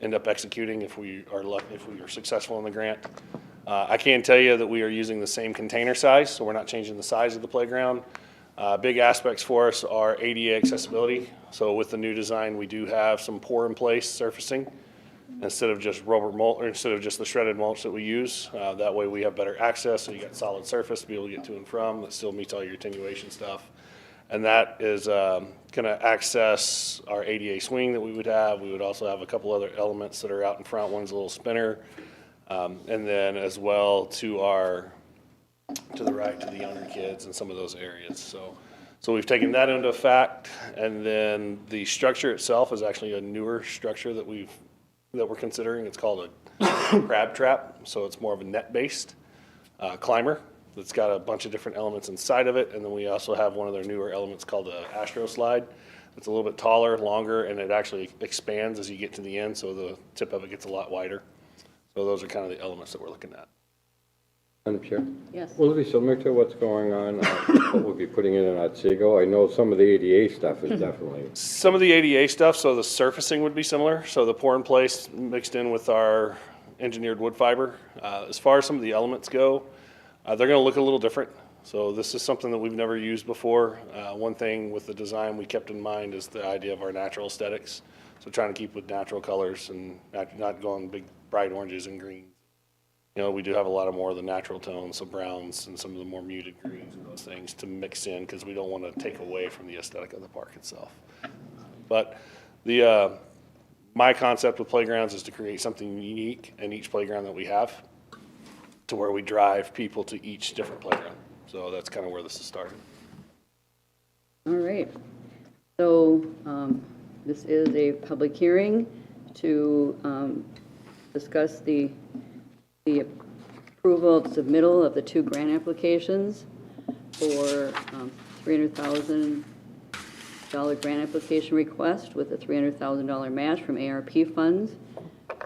end up executing if we are successful in the grant. I can tell you that we are using the same container size, so we're not changing the size of the playground. Big aspects for us are ADA accessibility. So with the new design, we do have some pour-in-place surfacing instead of just rubber mulch, or instead of just the shredded mulch that we use. That way we have better access, so you got solid surface to be able to get to and from that still meets all your attenuation stuff. And that is going to access our ADA swing that we would have. We would also have a couple other elements that are out in front. One's a little spinner. And then as well to the right, to the younger kids and some of those areas. So we've taken that into effect, and then the structure itself is actually a newer structure that we're considering. It's called a crab trap, so it's more of a net-based climber that's got a bunch of different elements inside of it, and then we also have one of their newer elements called the Astro Slide. It's a little bit taller, longer, and it actually expands as you get to the end, so the tip of it gets a lot wider. So those are kind of the elements that we're looking at. Madam Chair? yes. Will it be similar to what's going on, what we'll be putting in Otsego? I know some of the ADA stuff is definitely, Some of the ADA stuff, so the surfacing would be similar. So the pour in place mixed in with our engineered wood fiber. As far as some of the elements go, they're going to look a little different. So this is something that we've never used before. One thing with the design we kept in mind is the idea of our natural aesthetics. So trying to keep with natural colors and not going big bright oranges and greens. You know, we do have a lot of more of the natural tones, so browns and some of the more muted greens and those things to mix in because we don't want to take away from the aesthetic of the park itself. But my concept with playgrounds is to create something unique in each playground that we have to where we drive people to each different playground. So that's kind of where this is starting. All right. So this is a public hearing to discuss the approval of submittal of the 2 grant applications for $300,000 grant application request with a $300,000 match from ARP funds.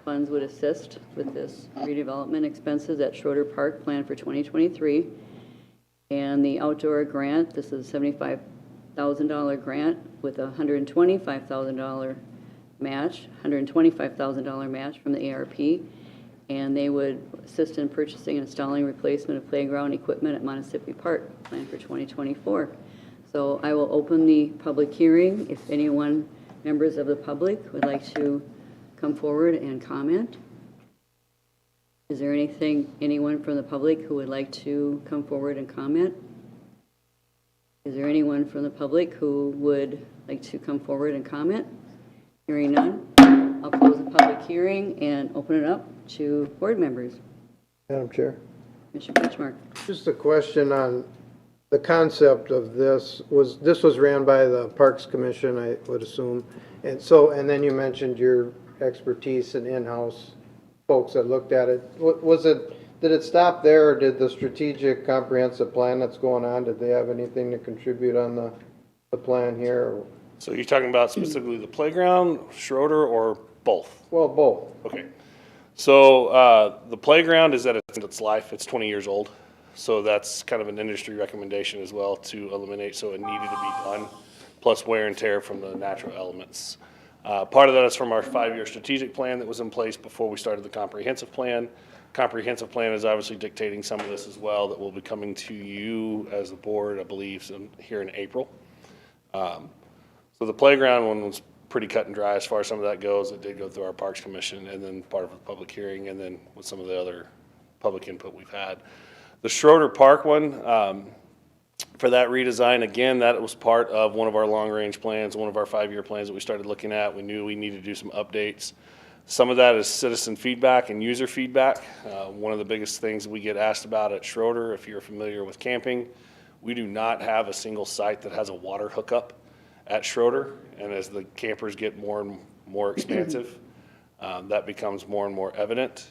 Funds would assist with this redevelopment expenses at Schroeder Park planned for 2023. And the outdoor grant, this is a $75,000 grant with a $125,000 match, $125,000 match from the ARP. And they would assist in purchasing and installing replacement of playground equipment at Montecito Park planned for 2024. So I will open the public hearing. If anyone, members of the public, would like to come forward and comment. Is there anyone from the public who would like to come forward and comment? Is there anyone from the public who would like to come forward and comment? Hearing none, I'll close the public hearing and open it up to board members. Madam Chair, Commissioner Ketchmark. just a question on the concept of this was ran by the Parks Commission, I would assume. And then you mentioned your expertise and in-house folks that looked at it. Did it stop there, or did the strategic comprehensive plan that's going on, did they have anything to contribute on the plan here? So you're talking about specifically the playground, Schroeder, or both? Well, both. Okay. So the playground is at its life. It's 20 years old. So that's kind of an industry recommendation as well to eliminate. So it needed to be done, plus wear and tear from the natural elements. Part of that is from our 5-year strategic plan that was in place before we started the comprehensive plan. Comprehensive plan is obviously dictating some of this as well that will be coming to you as the board, I believe, here in April. So the playground one was pretty cut and dry as far as some of that goes. It did go through our Parks Commission and then part of the public hearing and then with some of the other public input we've had. The Schroeder Park one, for that redesign, again, that was part of one of our long-range plans, one of our 5-year plans that we started looking at. We knew we needed to do some updates. Some of that is citizen feedback and user feedback. One of the biggest things we get asked about at Schroeder, if you're familiar with camping, we do not have a single site that has a water hookup at Schroeder. And as the campers get more and more expansive, that becomes more and more evident.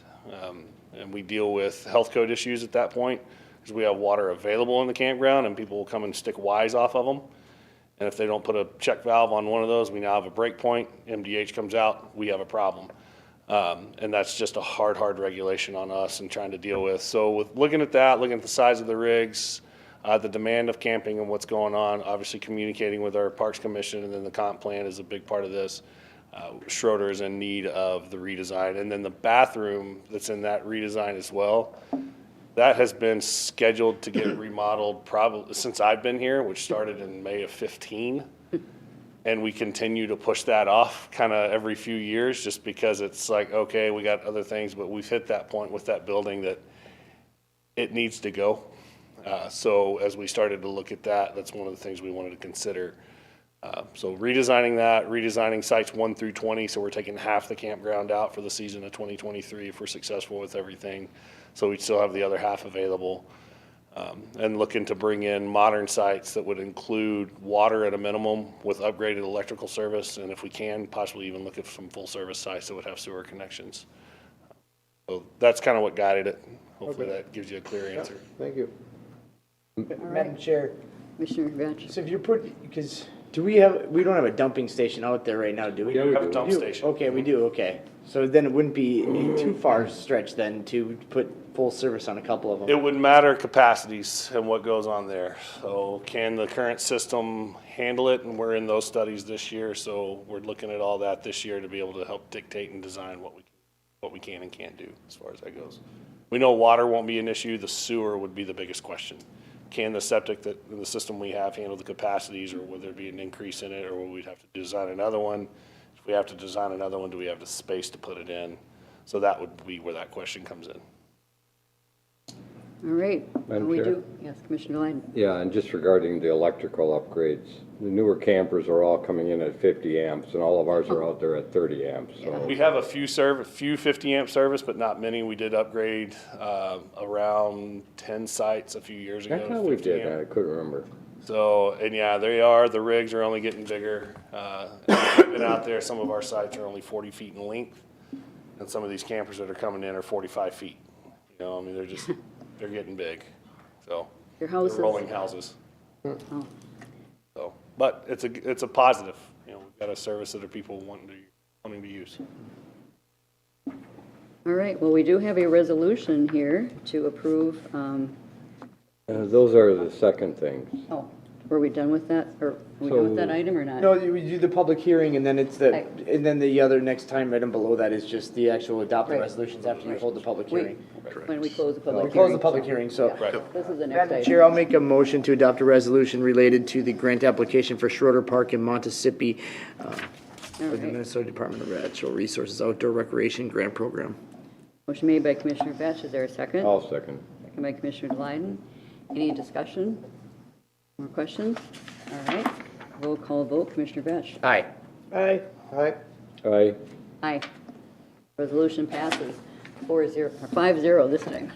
And we deal with health code issues at that point because we have water available in the campground and people will come and stick Ys off of them. And if they don't put a check valve on one of those, we now have a break point. MDH comes out, we have a problem. And that's just a hard regulation on us and trying to deal with. So with looking at that, looking at the size of the rigs, the demand of camping and what's going on, obviously communicating with our Parks Commission and then the comp plan is a big part of this. Schroeder is in need of the redesign. And then the bathroom that's in that redesign as well, that has been scheduled to get remodeled probably since I've been here, which started in May of 15. And we continue to push that off kind of every few years just because it's like, okay, we got other things, but we've hit that point with that building that it needs to go. So as we started to look at that, that's one of the things we wanted to consider. So redesigning sites 1 through 20. So we're taking half the campground out for the season of 2023 if we're successful with everything. So we still have the other half available. And looking to bring in modern sites that would include water at a minimum with upgraded electrical service. And if we can, possibly even look at some full service sites that would have sewer connections. So that's kind of what guided it. Hopefully that gives you a clear answer. Thank you. Madam Chair, Commissioner Vetch. so if you're because we don't have a dumping station out there right now, do we? Yeah, we have a dump station. Okay, we do, okay. So then it wouldn't be a too far stretch then to put full service on a couple of them. It would matter capacities and what goes on there. So can the current system handle it? And we're in those studies this year. So we're looking at all that this year to be able to help dictate and design what we can and can't do as far as that goes. We know water won't be an issue. The sewer would be the biggest question. Can the septic that the system we have handle the capacities, or would there be an increase in it, or would we have to design another one? If we have to design another one, do we have the space to put it in? So that would be where that question comes in. All right. Madam We Chair? do. Yes, Commissioner Lyon. Yeah, and just regarding the electrical upgrades, the newer campers are all coming in at 50 amps, and all of ours are out there at 30 amps, so. We have a few 50 amp service, but not many. We did upgrade around 10 sites a few years ago. I to thought we 50 did, amp. I couldn't remember. So, and yeah, the rigs are only getting bigger. And we've been out there, some of our sites are only 40 feet in length. and some of these campers that are coming in are 45 feet. You know, I mean, they're getting big, so. Your houses. They're rolling houses. Oh. So, but it's a positive, you know, we've got a service that are people wanting to use. All right, well, we do have a resolution here to approve, Those are the second things. oh, were we done with that, or are we done with that item or not? No, we do the public hearing, and then and then the other next time item below that is just the actual adopted Right. resolutions after you hold the public hearing. When we close the public hearing. Close the public hearing, so. This is the next Madam item. Chair, I'll make a motion to adopt a resolution related to the grant application for Schroeder Park in Montesippi for the right. Minnesota Department of Natural Resources Outdoor Recreation Grant Program. Motion made by Commissioner Vetch, is there a second? I'll second. Second by Commissioner Delyden. Any discussion? More questions? All right, roll call vote, Commissioner Vetch. Aye. Aye. Aye. Aye. Aye. Resolution passes 4-0, or 5-0 this time.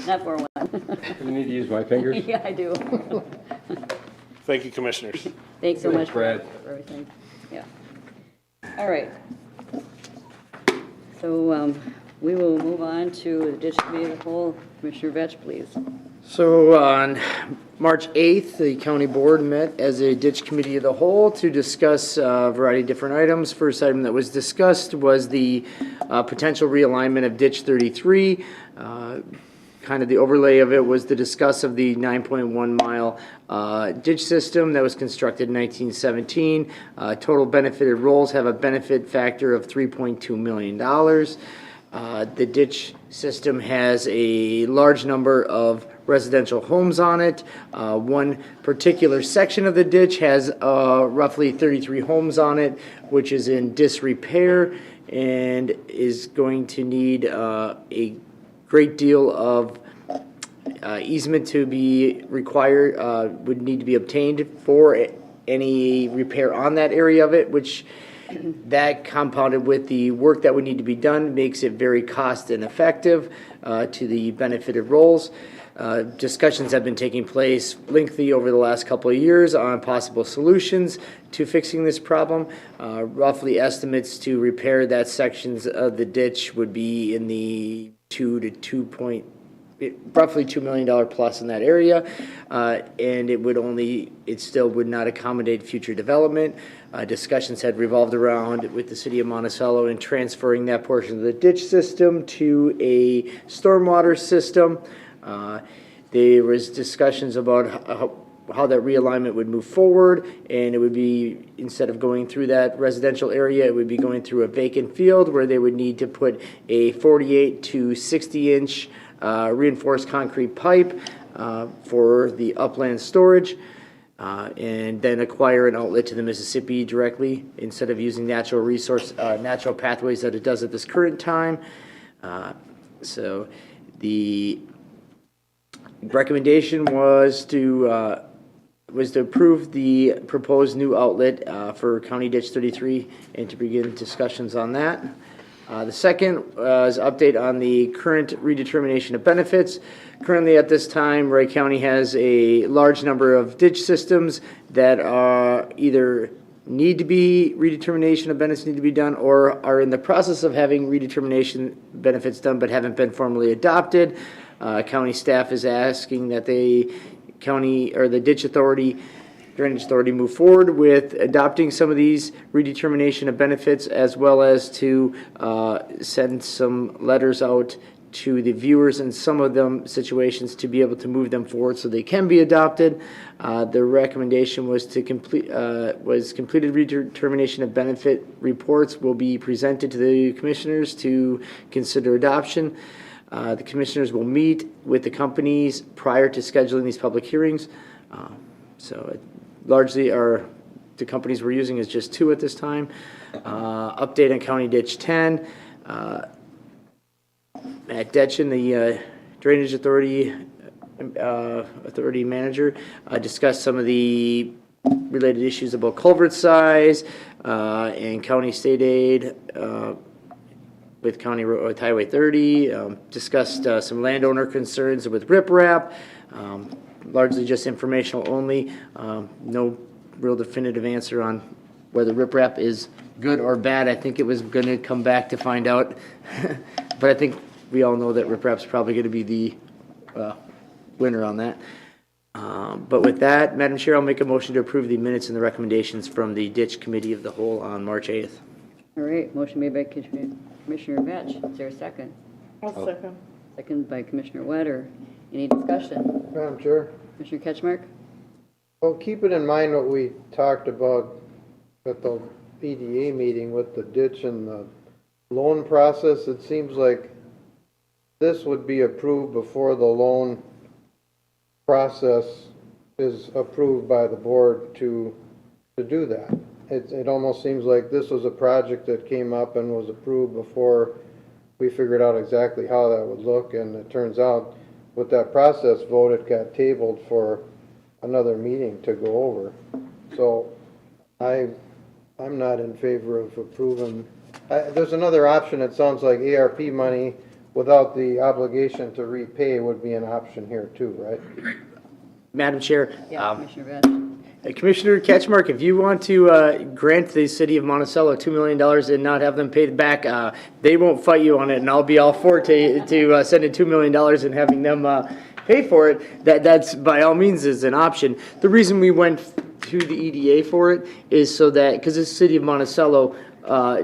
Not 4-1. You need to use my fingers? Yeah, I do. Thank you, commissioners. Thanks so much Brad. for everything. Yeah. All right. So we will move on to the ditch committee of the whole. Commissioner Vetch, please. So on March 8th, the county board met as a ditch committee of the whole to discuss a variety of different items. First item that was discussed was the potential realignment of ditch 33. Kind of the overlay of it was the discuss of the 9.1 mile ditch system that was constructed in 1917. Total benefited rolls have a benefit factor of $3.2 million. The ditch system has a large number of residential homes on it. One particular section of the ditch has roughly 33 homes on it, which is in disrepair and is going to need a great deal of easement to be required, would need to be obtained for any repair on that area of it, which that compounded with the work that would need to be done makes it very cost ineffective to the benefited rolls. Discussions have been taking place lengthy over the last couple of years on possible solutions to fixing this problem. Roughly estimates to repair that sections of the ditch would be in the roughly $2 million plus in that area, and it still would not accommodate future development. Discussions had revolved around with the city of Monticello and transferring that portion of the ditch system to a stormwater system. There was discussions about how that realignment would move forward, and it would be, instead of going through that residential area, it would be going through a vacant field where they would need to put a 48 to 60 inch reinforced concrete pipe for the upland storage, and then acquire an outlet to the Mississippi directly instead of using natural pathways that it does at this current time. So the recommendation was to approve the proposed new outlet for County Ditch 33 and to begin discussions on that. The second was update on the current redetermination of benefits. Currently at this time, Wright County has a large number of ditch systems that are either redetermination of benefits need to be done, or are in the process of having redetermination benefits done but haven't been formally adopted. County staff is asking that the Drainage Authority move forward with adopting some of these redetermination of benefits, as well as to send some letters out to the viewers in some of them situations to be able to move them forward so they can be adopted. The recommendation was to completed redetermination of benefit reports will be presented to the commissioners to consider adoption. The commissioners will meet with the companies prior to scheduling these public hearings. Largely, the companies we're using is just 2 at this time. Update on County Ditch 10. Matt Detchen, the Drainage Authority manager, discussed some of the related issues about culvert size and county state aid with Highway 30. Discussed some landowner concerns with riprap. Largely just informational only. No real definitive answer on whether riprap is good or bad. I think it was going to come back to find out. But I think we all know that RIPRAP's probably going to be the winner on that. But with that, Madam Chair, I'll make a motion to approve the minutes and the recommendations from the Ditch Committee of the Whole on March 8th. All right, motion made by Commissioner Vetch. Is there a second? I'll second. Second by Commissioner Wetter. Any discussion? Madam Chair? Commissioner Ketchmark? Well, keep it in mind what we talked about at the EDA meeting with the ditch and the loan process. It seems like this would be approved before the loan process is approved by the board to do that. It almost seems like this was a project that came up and was approved before we figured out exactly how that would look, and it turns out with that process vote, it got tabled for another meeting to go over. So I'm not in favor of approving. There's another option. It sounds like ARP money without the obligation to repay would be an option here too, right? Madam Chair. Yeah, Commissioner Vetch. Commissioner Ketchmark, if you want to grant the city of Monticello $2 million and not have them pay it back, they won't fight you on it, and I'll be all for it to send in $2 million and having them pay for it. That's by all means is an option. The reason we went to the EDA for it is so that, because the city of Monticello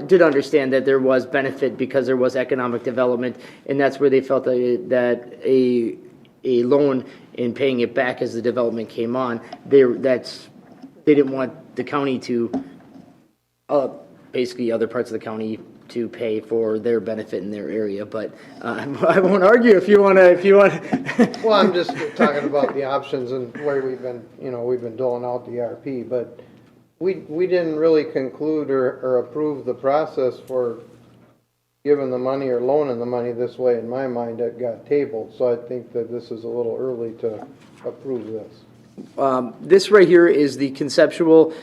did understand that there was benefit because there was economic development, and that's where they felt that a loan in paying it back as the development came on, they didn't want the county to, basically other parts of the county to pay for their benefit in their area. But I won't argue if you want. Well, I'm just talking about the options and where we've been doling out the ARP, but we didn't really conclude or approve the process for giving the money or loaning the money this way. In my mind, that got tabled, so I think that this is a little early to approve this. This right here is the conceptual.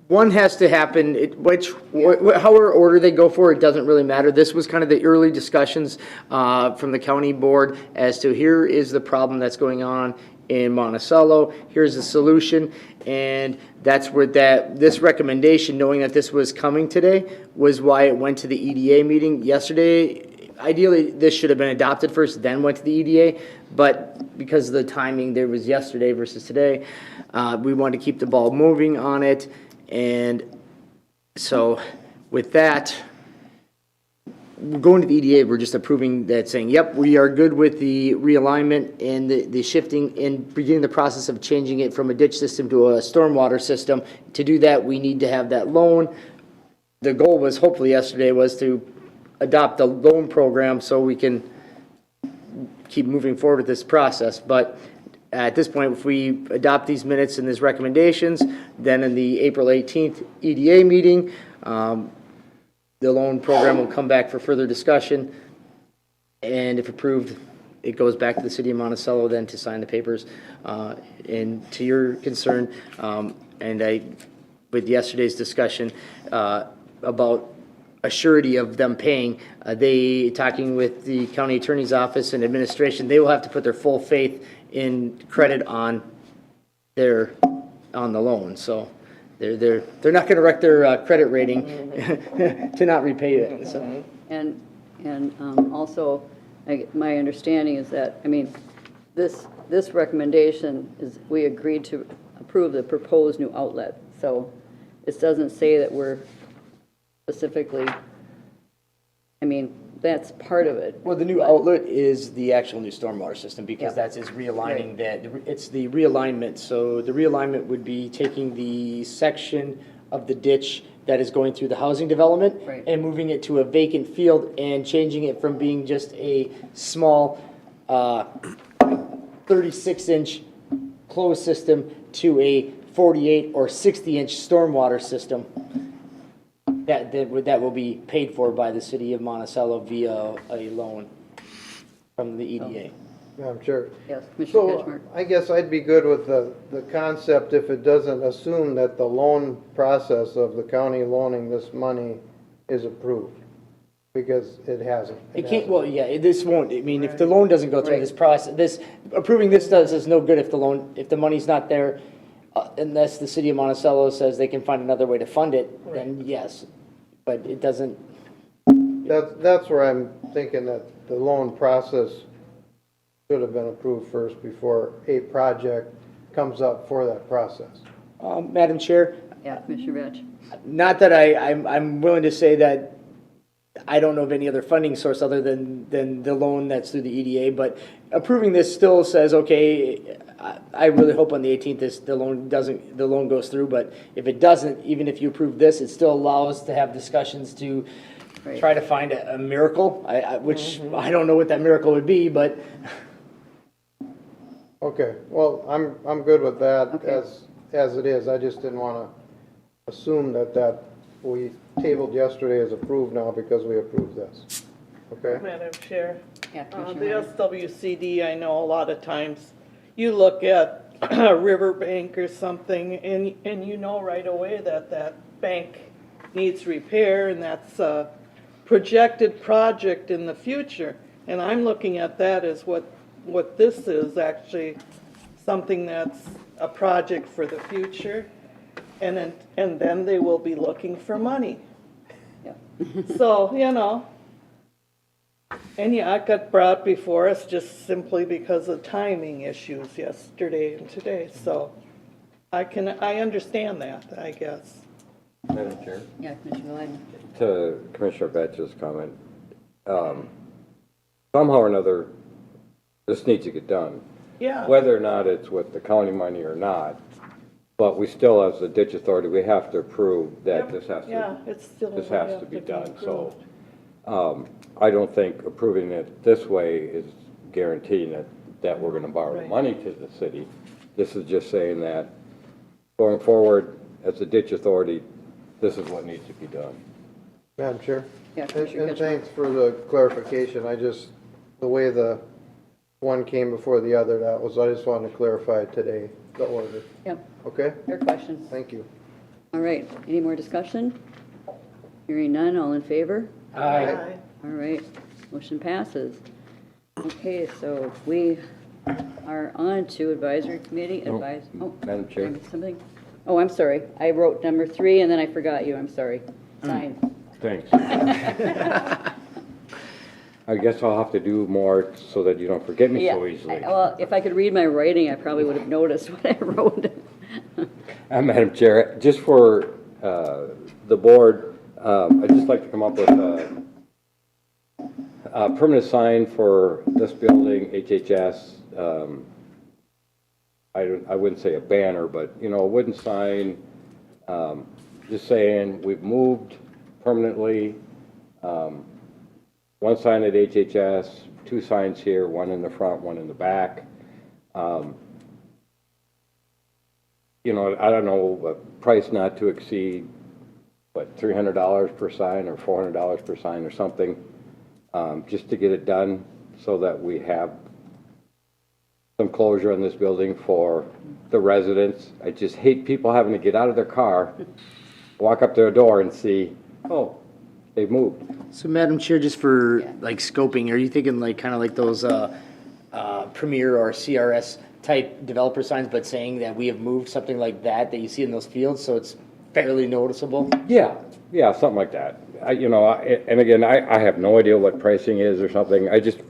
One has to happen, however order they go for, it doesn't really matter. This was kind of the early discussions from the county board as to here is the problem that's going on in Monticello, here's the solution, and that's where this recommendation, knowing that this was coming today, was why it went to the EDA meeting yesterday. Ideally, this should have been adopted first, then went to the EDA, but because of the timing, there was yesterday versus today, we wanted to keep the ball moving on it. And so with that, going to the EDA, we're just approving that, saying, yep, we are good with the realignment and the shifting and beginning the process of changing it from a ditch system to a stormwater system. To do that, we need to have that loan. The goal was, hopefully yesterday, was to adopt the loan program so we can keep moving forward with this process. But at this point, if we adopt these minutes and these recommendations, then in the April 18th EDA meeting, the loan program will come back for further discussion. And if approved, it goes back to the city of Monticello then to sign the papers. And to your concern, with yesterday's discussion about a surety of them paying, talking with the county attorney's office and administration, they will have to put their full faith in credit on the loan. So they're not going to wreck their credit rating to not repay it. So. And also, my understanding is that, this recommendation is, we agreed to approve the proposed new outlet. So this doesn't say that we're specifically, that's part of it. Well, the new outlet is the actual new stormwater system, because that is realigning that. It's the realignment. So the realignment would be taking the section of the ditch that is going through the housing development and moving it to a vacant field and changing it from being just a small 36-inch closed system to a 48 or 60-inch stormwater system. That will be paid for by the city of Monticello via a loan from the EDA. Madam Chair. Yes, Commissioner So Ketchmark. I guess I'd be good with the concept if it doesn't assume that the loan process of the county loaning this money is approved, because it hasn't. It can't, well, yeah, this won't, if the loan doesn't go through this process, approving this does us no good if the money's not there. unless the city of Monticello says they can find another way to fund it, then yes. But it doesn't, That's where I'm thinking that the loan process should have been approved first before a project comes up for that process. Madam Chair, Yeah, Commissioner Batch. not that I'm willing to say that I don't know of any other funding source other than the loan that's through the EDA, but approving this still says, okay, I really hope on the 18th the loan goes through, but if it doesn't, even if you approve this, it still allows to have discussions to try to find a miracle, which I don't know what that miracle would be, but. Okay, well, I'm good with that Okay. as it is. I just didn't want to assume that we tabled yesterday is approved now because we approved this. Okay? Madam Chair, Yeah, the Commissioner Ryan. SWCD, I know a lot of times, you look at a riverbank or something, and you know right away that that bank needs repair, and that's a projected project in the future. And I'm looking at that as what this is, actually, something that's a project for the future, and then they will be looking for money. Yeah. So, you know, and yeah, it got brought before us just simply because of timing issues yesterday and today, so I understand that, I guess. Madam Chair? Yeah, Commissioner Lyden. To Commissioner Batch's comment, somehow or another, this needs to get done. Yeah. Whether or not it's with the county money or not, but we still, as the ditch authority, we have to approve that this has Yeah, to, it's still. this has to be have done. So, approved. I don't think approving it this way is guaranteeing that we're gonna borrow the Right. money to the city. This is just saying that going forward, as the ditch authority, this is what needs to be done. Madam Chair? Yeah, And Commissioner and Ketchum. thanks for the clarification. The way the one came before the other, I just wanted to clarify today, the order. Yeah, Okay? fair question. Thank you. All right, any more discussion? Hearing none, all in favor? Aye. All right, motion passes. Okay, so we are on to advisory committee, No, Madam Chair. did I miss something? Oh, I'm sorry, I wrote number 3 and then I forgot you, I'm sorry. Sign. Thanks. I guess I'll have to do more so that you don't forget me Yeah, so easily. well, if I could read my writing, I probably would have noticed what I wrote. Madam Chair, just for the board, I'd just like to come up with a permanent sign for this building, HHS. I wouldn't say a banner, but, you know, a wooden sign, just saying we've moved permanently. One sign at HHS, 2 signs here, one in the front, one in the back. You know, I don't know, a price not to exceed, what, $300 per sign or $400 per sign or something, just to get it done so that we have some closure on this building for the residents. I just hate people having to get out of their car, walk up to their door and see, oh, they've moved. So Madam Chair, just for like scoping, are you thinking like kind of like those Premier or CRS type developer signs, but saying that we have moved, something like that you see in those fields, so it's fairly noticeable? Yeah, something like that. And again, I have no idea what pricing is or something. I just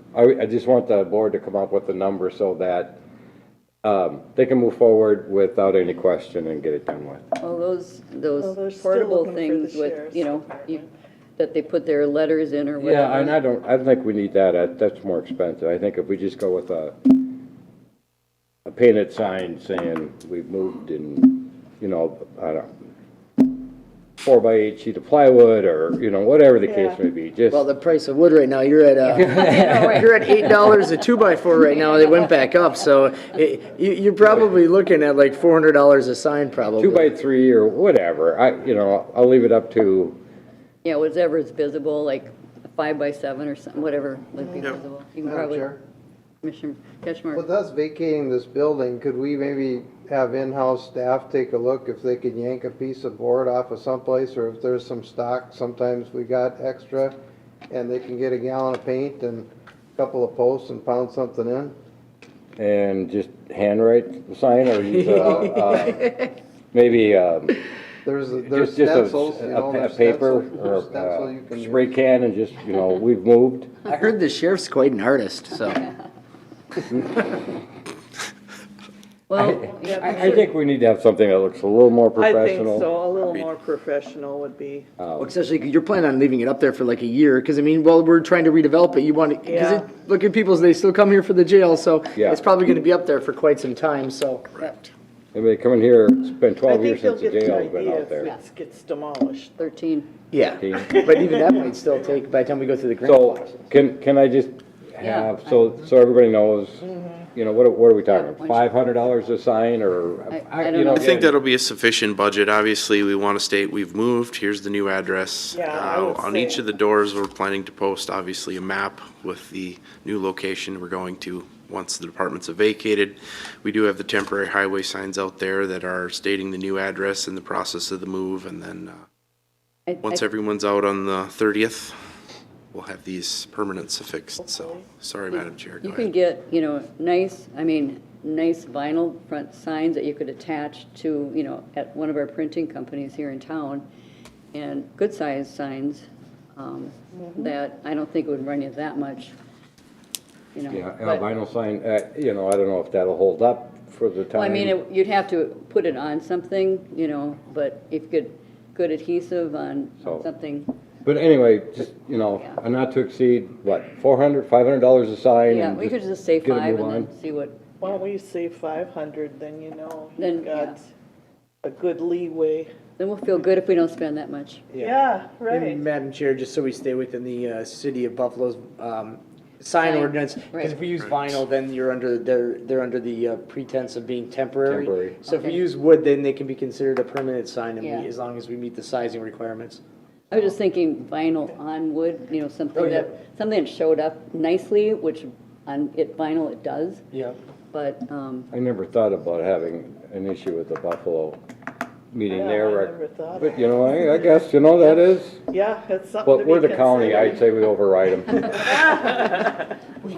want the board to come up with a number so that they can move forward without any question and get it done with. Well, they're those still portable looking for the things with, sheriff's you know, department. that they put their letters in or whatever. Yeah, and I don't think we need that. That's more expensive. I think if we just go with a painted sign saying we've moved in, you know, I don't know, 4x8 sheet of plywood or, you know, whatever the case may be, just. Well, the price of wood right now, you're at you're at $8 a 2x4 right now. They went back up, so you're probably looking at like $400 a sign, probably. 2x3 or whatever. I'll leave it up to. Yeah, whatever is visible, like a 5x7 or something, whatever would be visible. You can Madam probably, Chair? Commissioner Ketchmark. With us vacating this building, could we maybe have in-house staff take a look if they could yank a piece of board off of someplace, or if there's some stock, sometimes we got extra, and they can get a gallon of paint and a couple of posts and pound something in? and just handwrite the sign or use maybe There's just stencils, you know, a there's paper stencil- or stencil you can spray can and just, we've moved. I heard the sheriff's quite an artist, so. Well, I think we need to have something that looks a little more I professional. think so, a little more professional would be. Well, especially 'cause you're planning on leaving it up there for like a year, because I mean, while we're trying to redevelop it, you want to, because Yeah. look at people's, they still come here for the jail, so Yeah. it's probably going to be up there for quite some time, so. Anybody coming here, it's been I 12 years think you'll since the get the jail's been idea out if there. it gets demolished. 13. Yeah, but even that might still take, by the time we go through the grant So process. can I just have, so everybody knows, what are we talking? $500 a sign or? I don't know. I think that'll be a sufficient budget. Obviously, we want to state we've moved. Here's the new address. Yeah, I would On say- each of the doors, we're planning to post, obviously, a map with the new location we're going to once the departments have vacated. We do have the temporary highway signs out there that are stating the new address and the process of the move. And then, once everyone's out on the 30th, we'll have these permanents affixed. So, sorry, Madam Chair. Go You can ahead. get, nice vinyl front signs that you could attach to, at one of our printing companies here in town, and good sized signs, that I don't think would run you that much, Yeah, a but- vinyl sign, I don't know if that'll hold up for the time. Well, I mean, you'd have to put it on something, but if you could, good adhesive on So- something, But anyway, just, a not to exceed, what, $500 a sign? yeah, and we could just say get a 5 move and then on? see what, Why don't we say 500, then Then, you've got a good leeway. then we'll feel good if we don't spend that much. Yeah, right. And Madam Chair, just so we stay within the city of Buffalo's sign ordinance, because right. if we use vinyl, then they're under the pretense of being temporary. Temporary. So if we Okay. use wood, then they can be considered a permanent sign, and Yeah. as long as we meet the sizing requirements. I was just thinking vinyl on wood, something Oh, yeah. something that showed up nicely, which on vinyl it does, Yeah. but, I never thought about having an issue with the Buffalo meeting Yeah, there. I right? never thought But, of I guess, that is, Yeah, it's something to but be we're the county, considered. I'd say we override them.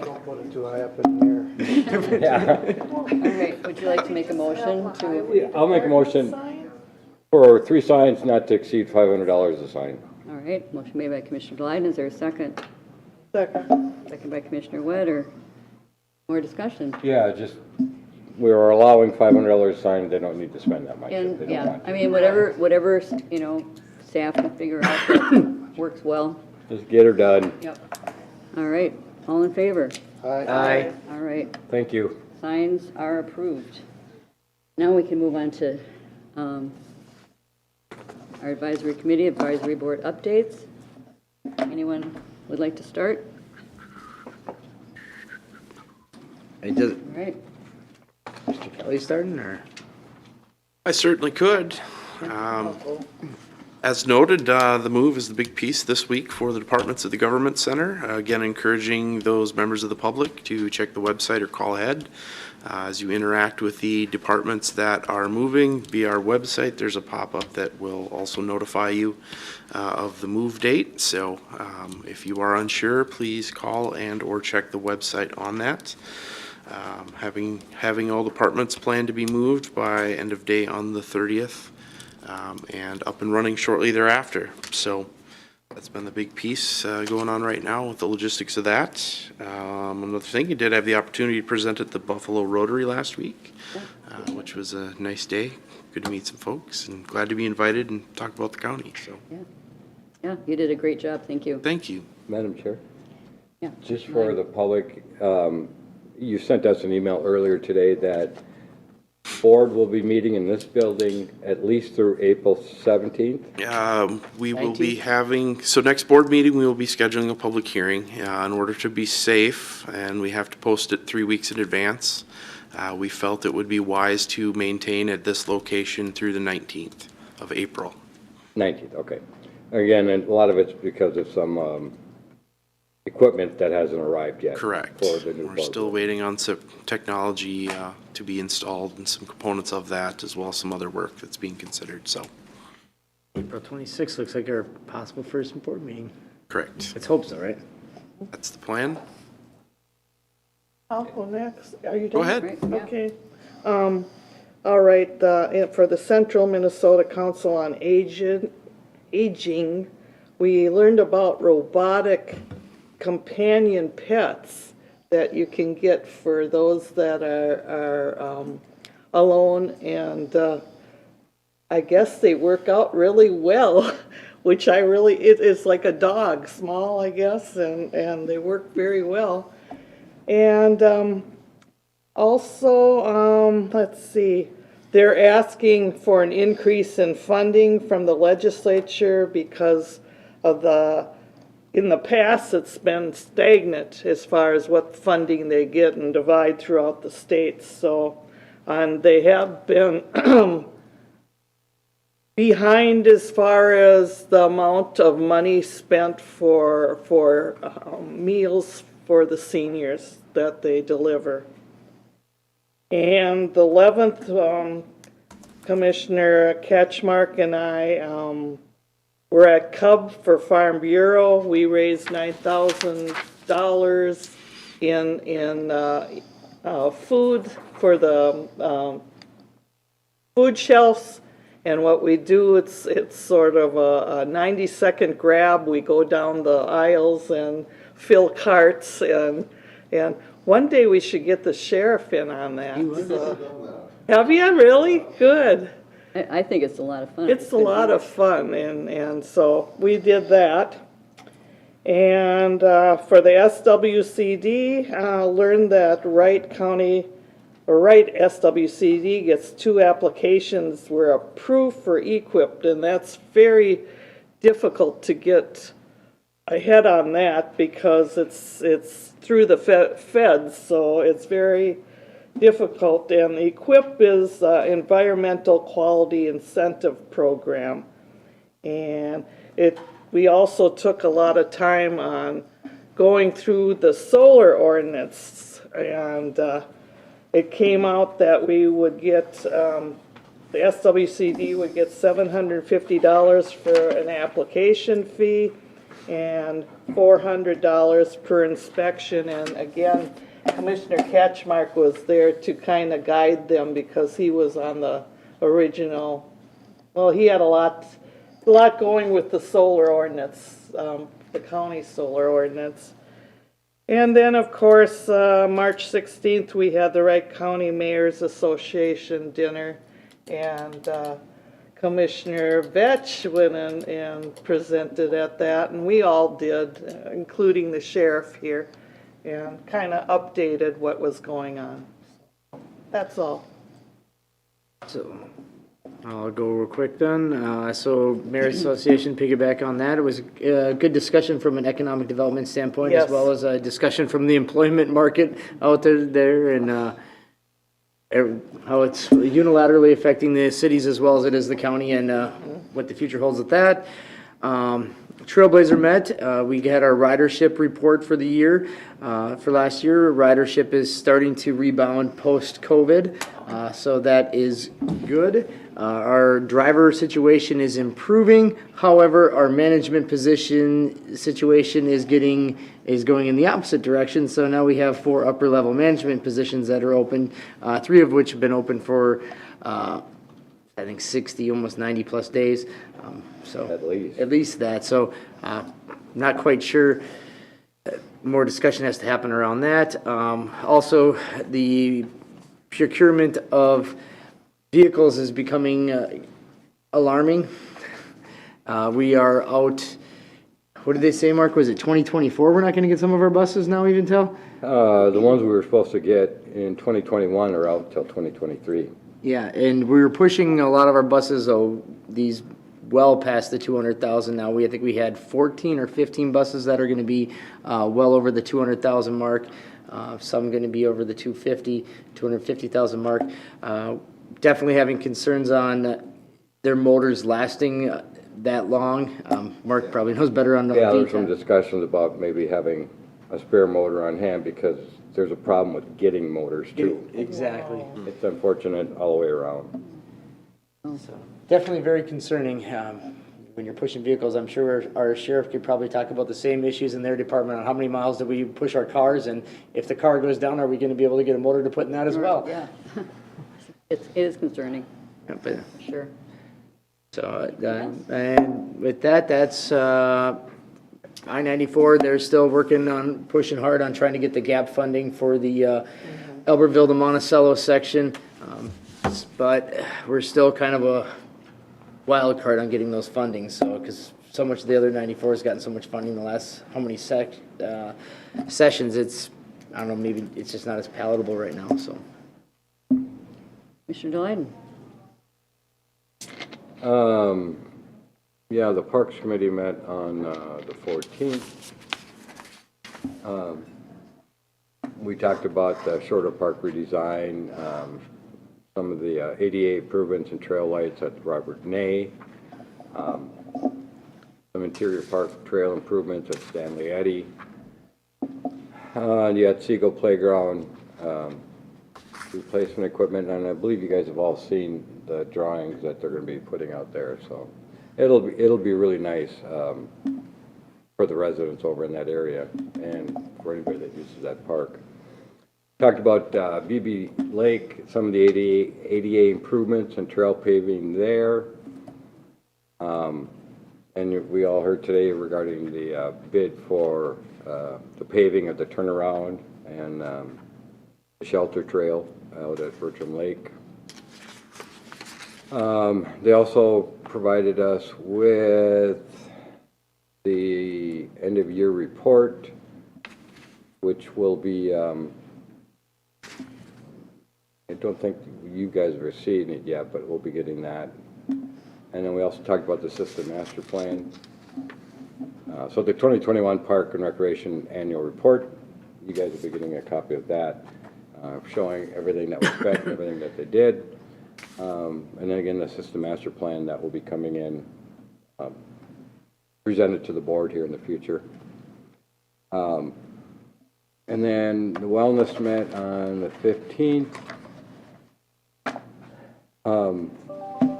Don't put it too high up in the air. Yeah. all right, would you like to make a motion to, I'll make a motion for 3 signs not to exceed $500 a sign. all right, motion made by Commissioner Glyden, is there a second? Second. Second by Commissioner Wett, or more discussion? Yeah, just, we are allowing $500 a sign, they don't need to spend that much if And, they don't yeah, want to. I mean, whatever, staff can figure out that works well, Just get her done. yep. All right, all in favor? Aye. All right, Thank you. signs are approved. Now we can move on to our advisory committee, advisory board updates. Anyone would like to start? It does, All right, Mr. Kelly starting, or? I certainly could. As noted, the move is the big piece this week for the departments at the Government Center. Again, encouraging those members of the public to check the website or call ahead. As you interact with the departments that are moving via our website, there's a pop-up that will also notify you of the move date. So if you are unsure, please call and/or check the website on that. Having all departments planned to be moved by end of day on the 30th. And up and running shortly thereafter. So that's been the big piece going on right now with the logistics of that. Another thing, you did have the opportunity to present at the Buffalo Rotary last week, which was a nice day. Good to meet some folks and glad to be invited and talk about the county. So yeah, you did a great job, thank you. thank you. Madam Chair? Yeah. Just for the public, you sent us an email earlier today that board will be meeting in this building at least through April 17th. We will be having, so next board meeting, we will be scheduling a public hearing in order to be safe, and we have to post it 3 weeks in advance. We felt it would be wise to maintain at this location through the 19th of April. 19th, okay. Again, and a lot of it's because of some equipment that hasn't arrived yet. Correct. For the new We're still board. waiting on some technology to be installed and some components of that, as well as some other work that's being considered, so, April 26th looks like our possible first board meeting. correct. Let's hope so, right? That's the plan. I'll go next. Are you done? Go ahead. Right, yeah. Okay. All right, for the Central Minnesota Council on Aging, we learned about robotic companion pets that you can get for those that are alone, and I guess they work out really well, which it's like a dog, small, I guess, and they work very well. And also, let's see, they're asking for an increase in funding from the legislature because of in the past, it's been stagnant as far as what funding they get and divide throughout the states. So, and they have been behind as far as the amount of money spent for meals for the seniors that they deliver. And the 11th, Commissioner Ketchmark and I were at Cub for Farm Bureau. We raised $9,000 in food for the food shelves. And what we do, it's sort of a 90-second grab. We go down the aisles and fill carts, and one day we should get the sheriff in on that. Have you really? Good. I think it's a lot of fun. It's a lot of fun, and so we did that. And for the SWCD, learned that Wright SWCD gets 2 applications were approved for equipped, and that's very difficult to get ahead on that because it's through the feds, so it's very difficult. And the EQUIP is Environmental Quality Incentive Program, and we also took a lot of time on going through the solar ordinance, and it came out that we would get, the SWCD would get $750 for an application fee and $400 per inspection. And again, Commissioner Ketchmark was there to kind of guide them because he was on the original, well, he had a lot going with the solar ordinance, the county solar ordinance. And then, of course, March 16th, we had the Wright County Mayor's Association dinner, and Commissioner Vetch went in and presented at that, and we all did, including the sheriff here, and kind of updated what was going on. That's all. So I'll go real quick then. So Mayor's Association, piggyback on that. It was a good discussion from an economic development standpoint, Yes. as well as a discussion from the employment market out there and how it's unilaterally affecting the cities as well as it is the county, and what the future holds with that. Trailblazer met. We had our ridership report for the year. For last year, ridership is starting to rebound post-COVID, so that is good. Our driver situation is improving. However, our management position situation is going in the opposite direction. So now we have 4 upper-level management positions that are open, 3 of which have been open for I think 60, almost 90 plus days. So at least that. So not quite sure. More discussion has to happen around that. Also, the procurement of vehicles is becoming alarming. We are out, what did they say, Mark? Was it 2024 we're not going to get some of our buses now, even till? The ones we were supposed to get in 2021 are out until 2023. Yeah, and we were pushing a lot of our buses, these well past the 200,000 now. I think we had 14 or 15 buses that are going to be well over the 200,000 mark. Some going to be over the 250,000 mark. Definitely having concerns on their motors lasting that long. Mark probably knows better on the There's some discussions about maybe having a spare motor on hand because there's a problem with getting motors too. Exactly. It's unfortunate all the way around. So definitely very concerning. when you're pushing vehicles, I'm sure our sheriff could probably talk about the same issues in their department on how many miles do we push our cars, and if the car goes down, are we gonna be able to get a motor to put in that as well? Yeah. It is concerning, Yeah, but- for sure. So, and with that, that's I-94, they're still working on, pushing hard on trying to get the gap funding for the Albertville to Monticello section. But we're still kind of a wild card on getting those fundings, so, because so much of the other 94 has gotten so much funding the last, how many sessions, it's, I don't know, maybe it's just not as palatable right now, so. Commissioner Delayden? Yeah, the Parks Committee met on the 14th. We talked about the shorter park redesign, some of the ADA improvements and trail lights at Robert Ney, some interior park trail improvements at Stanley Eddy. You had Seagull Playground, replacement equipment, and I believe you guys have all seen the drawings that they're going to be putting out there, so it'll be really nice for the residents over in that area and for anybody that uses that park. Talked about BB Lake, some of the ADA improvements and trail paving there. And we all heard today regarding the bid for the paving of the turnaround and the shelter trail out at Bertram Lake. They also provided us with the end of year report, which will be, I don't think you guys have received it yet, but we'll be getting that. And then we also talked about the system master plan. So the 2021 Park and Recreation Annual Report, you guys will be getting a copy of that, showing everything that was spent and everything that they did. And then again, the system master plan that will be coming in, presented to the board here in the future. And then the wellness met on the 15th.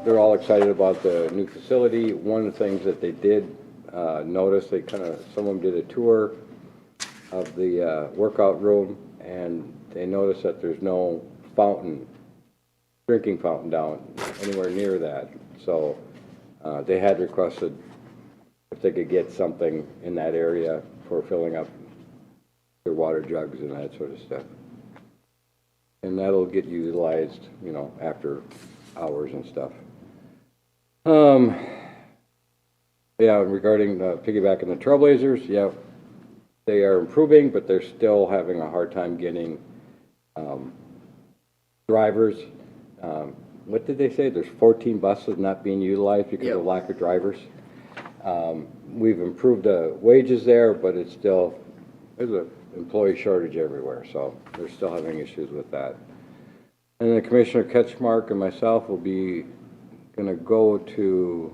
They're all excited about the new facility. One of the things that they did notice, someone did a tour of the workout room, and they noticed that there's no drinking fountain down anywhere near that. So they had requested if they could get something in that area for filling up their water jugs and that sort of stuff. And that'll get utilized, after hours and stuff. Yeah, regarding the piggybacking the Trailblazers, yeah, they are improving, but they're still having a hard time getting drivers. What did they say? There's 14 buses not being utilized because of lack of drivers. We've improved the wages there, but it's still, there's an employee shortage everywhere, so they're still having issues with that. And then Commissioner Ketchmark and myself will be going to go to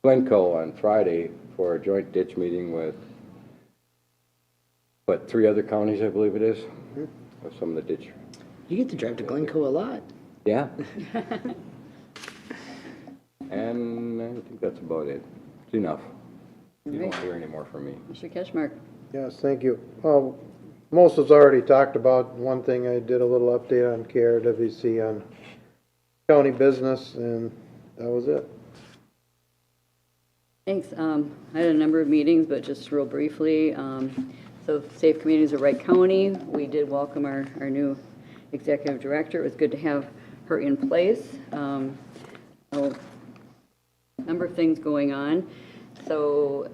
Glencoe on Friday for a joint ditch meeting with, 3 other counties, I believe it is, of some of the ditch. You get to drive to Glencoe a lot. Yeah. And I think that's about it. It's enough. You won't hear any more from me. Mr. Ketchmark? Yes, thank you. Most was already talked about. One thing, I did a little update on KRWC on county business, and that was it. Thanks. I had a number of meetings, but just real briefly. So Safe Communities of Wright County, we did welcome our new executive director. It was good to have her in place. A number of things going on. So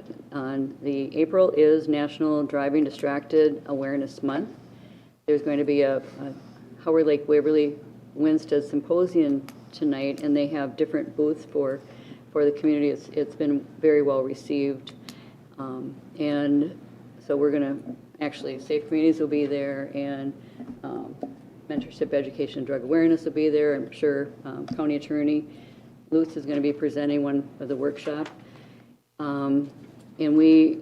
the April is National Driving Distracted Awareness Month. There's going to be a Howard Lake Waverly Winstead Symposium tonight, and they have different booths for the community. It's been very well received. And so we're going to, actually, Safe Communities will be there, and Mentorship Education and Drug Awareness will be there. I'm sure County Attorney Lutz is going to be presenting one of the workshop. And we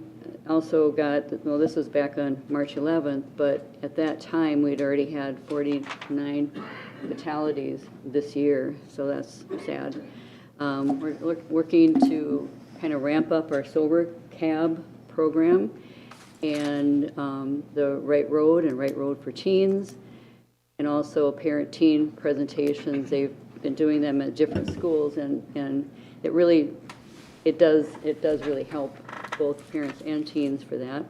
also got, well, this was back on March 11th, but at that time, we'd already had 49 fatalities this year, so that's sad. We're working to kind of ramp up our sober cab program and the Wright Road and Wright Road for Teens, and also parent-teen presentations. They've been doing them at different schools, and it does really help both parents and teens for that.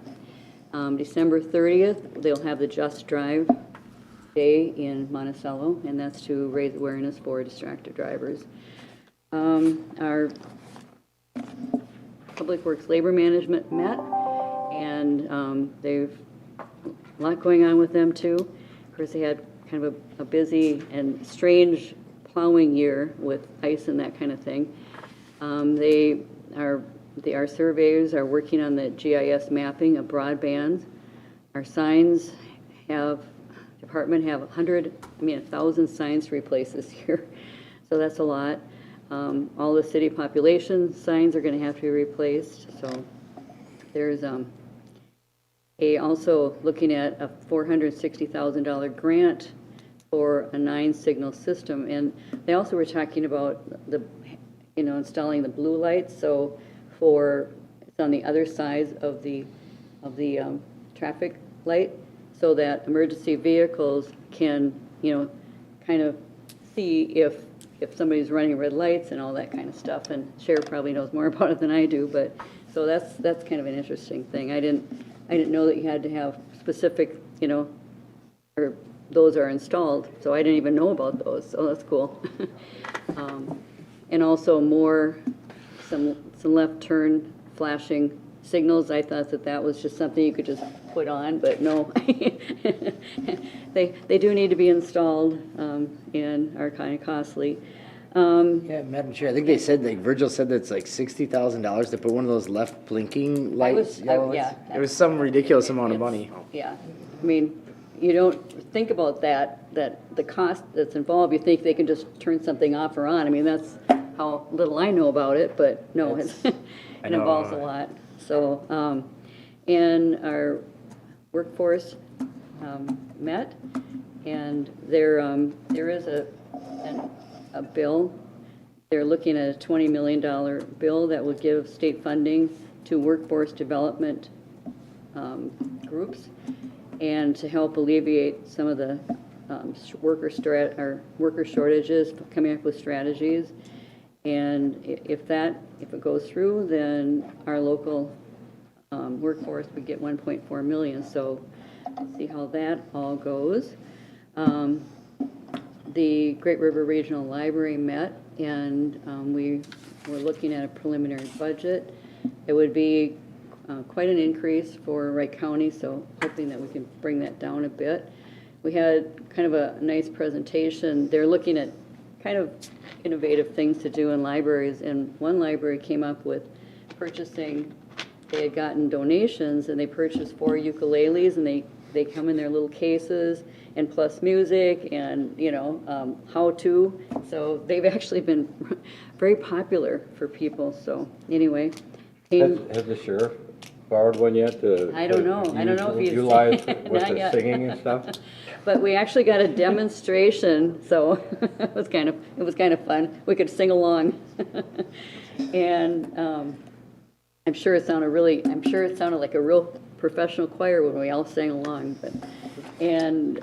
December 30th, they'll have the Just Drive Day in Monticello, and that's to raise awareness for distracted drivers. Our Public Works Labor Management met, and they've a lot going on with them too. Of course, they had kind of a busy and strange plowing year with ice and that kind of thing. Our surveyors are working on the GIS mapping of broadband. Our signs department have 1,000 signs to replace this year, so that's a lot. All the city population signs are going to have to be replaced. So there's also looking at a $460,000 grant for a 9-signal system, and they also were talking about installing the blue lights. So it's on the other side of the traffic light, so that emergency vehicles can kind of see if somebody's running red lights and all that kind of stuff. And Sheriff probably knows more about it than I do, but so that's kind of an interesting thing. I didn't know that you had to have specific, or those are installed, so I didn't even know about those, so that's cool. And also some left turn flashing signals. I thought that was just something you could just put on, but no. They do need to be installed and are kind of costly. Yeah, Madam Chair, I think they said, Virgil said that it's like $60,000 to put one of those left blinking lights. Yeah. It was some ridiculous amount of money. Yeah, I mean, you don't think about that the cost that's involved. You think they can just turn something off or on. I mean, that's how little I know about it, but no, it involves a lot. So, and our workforce met, and there is a bill. They're looking at a $20 million bill that will give state funding to workforce development groups, and to help alleviate some of the worker shortages, coming up with strategies. And if it goes through, then our local workforce would get 1.4 million. So we'll see how that all goes. The Great River Regional Library met, and we were looking at a preliminary budget. It would be quite an increase for Wright County, so hoping that we can bring that down a bit. We had kind of a nice presentation. They're looking at kind of innovative things to do in libraries, and one library came up with purchasing, they had gotten donations, and they purchased 4 ukuleles, and they come in their little cases, and plus music, and how-to. So they've actually been very popular for people. So anyway. Has the sheriff borrowed one yet? I don't know. I don't know if he's utilize with not the yet. Singing and stuff? But we actually got a demonstration, so it was kind of fun. We could sing along, and I'm sure it sounded like a real professional choir when we all sang along. And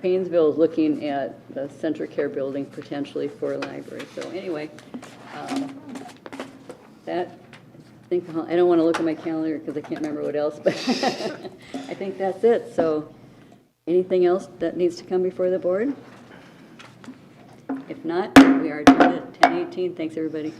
Paynesville is looking at the Central Care building potentially for a library. So anyway, I don't want to look at my calendar because I can't remember what else, but I think that's it. So anything else that needs to come before the board? If not, we are adjourned at 10:18. Thanks, everybody.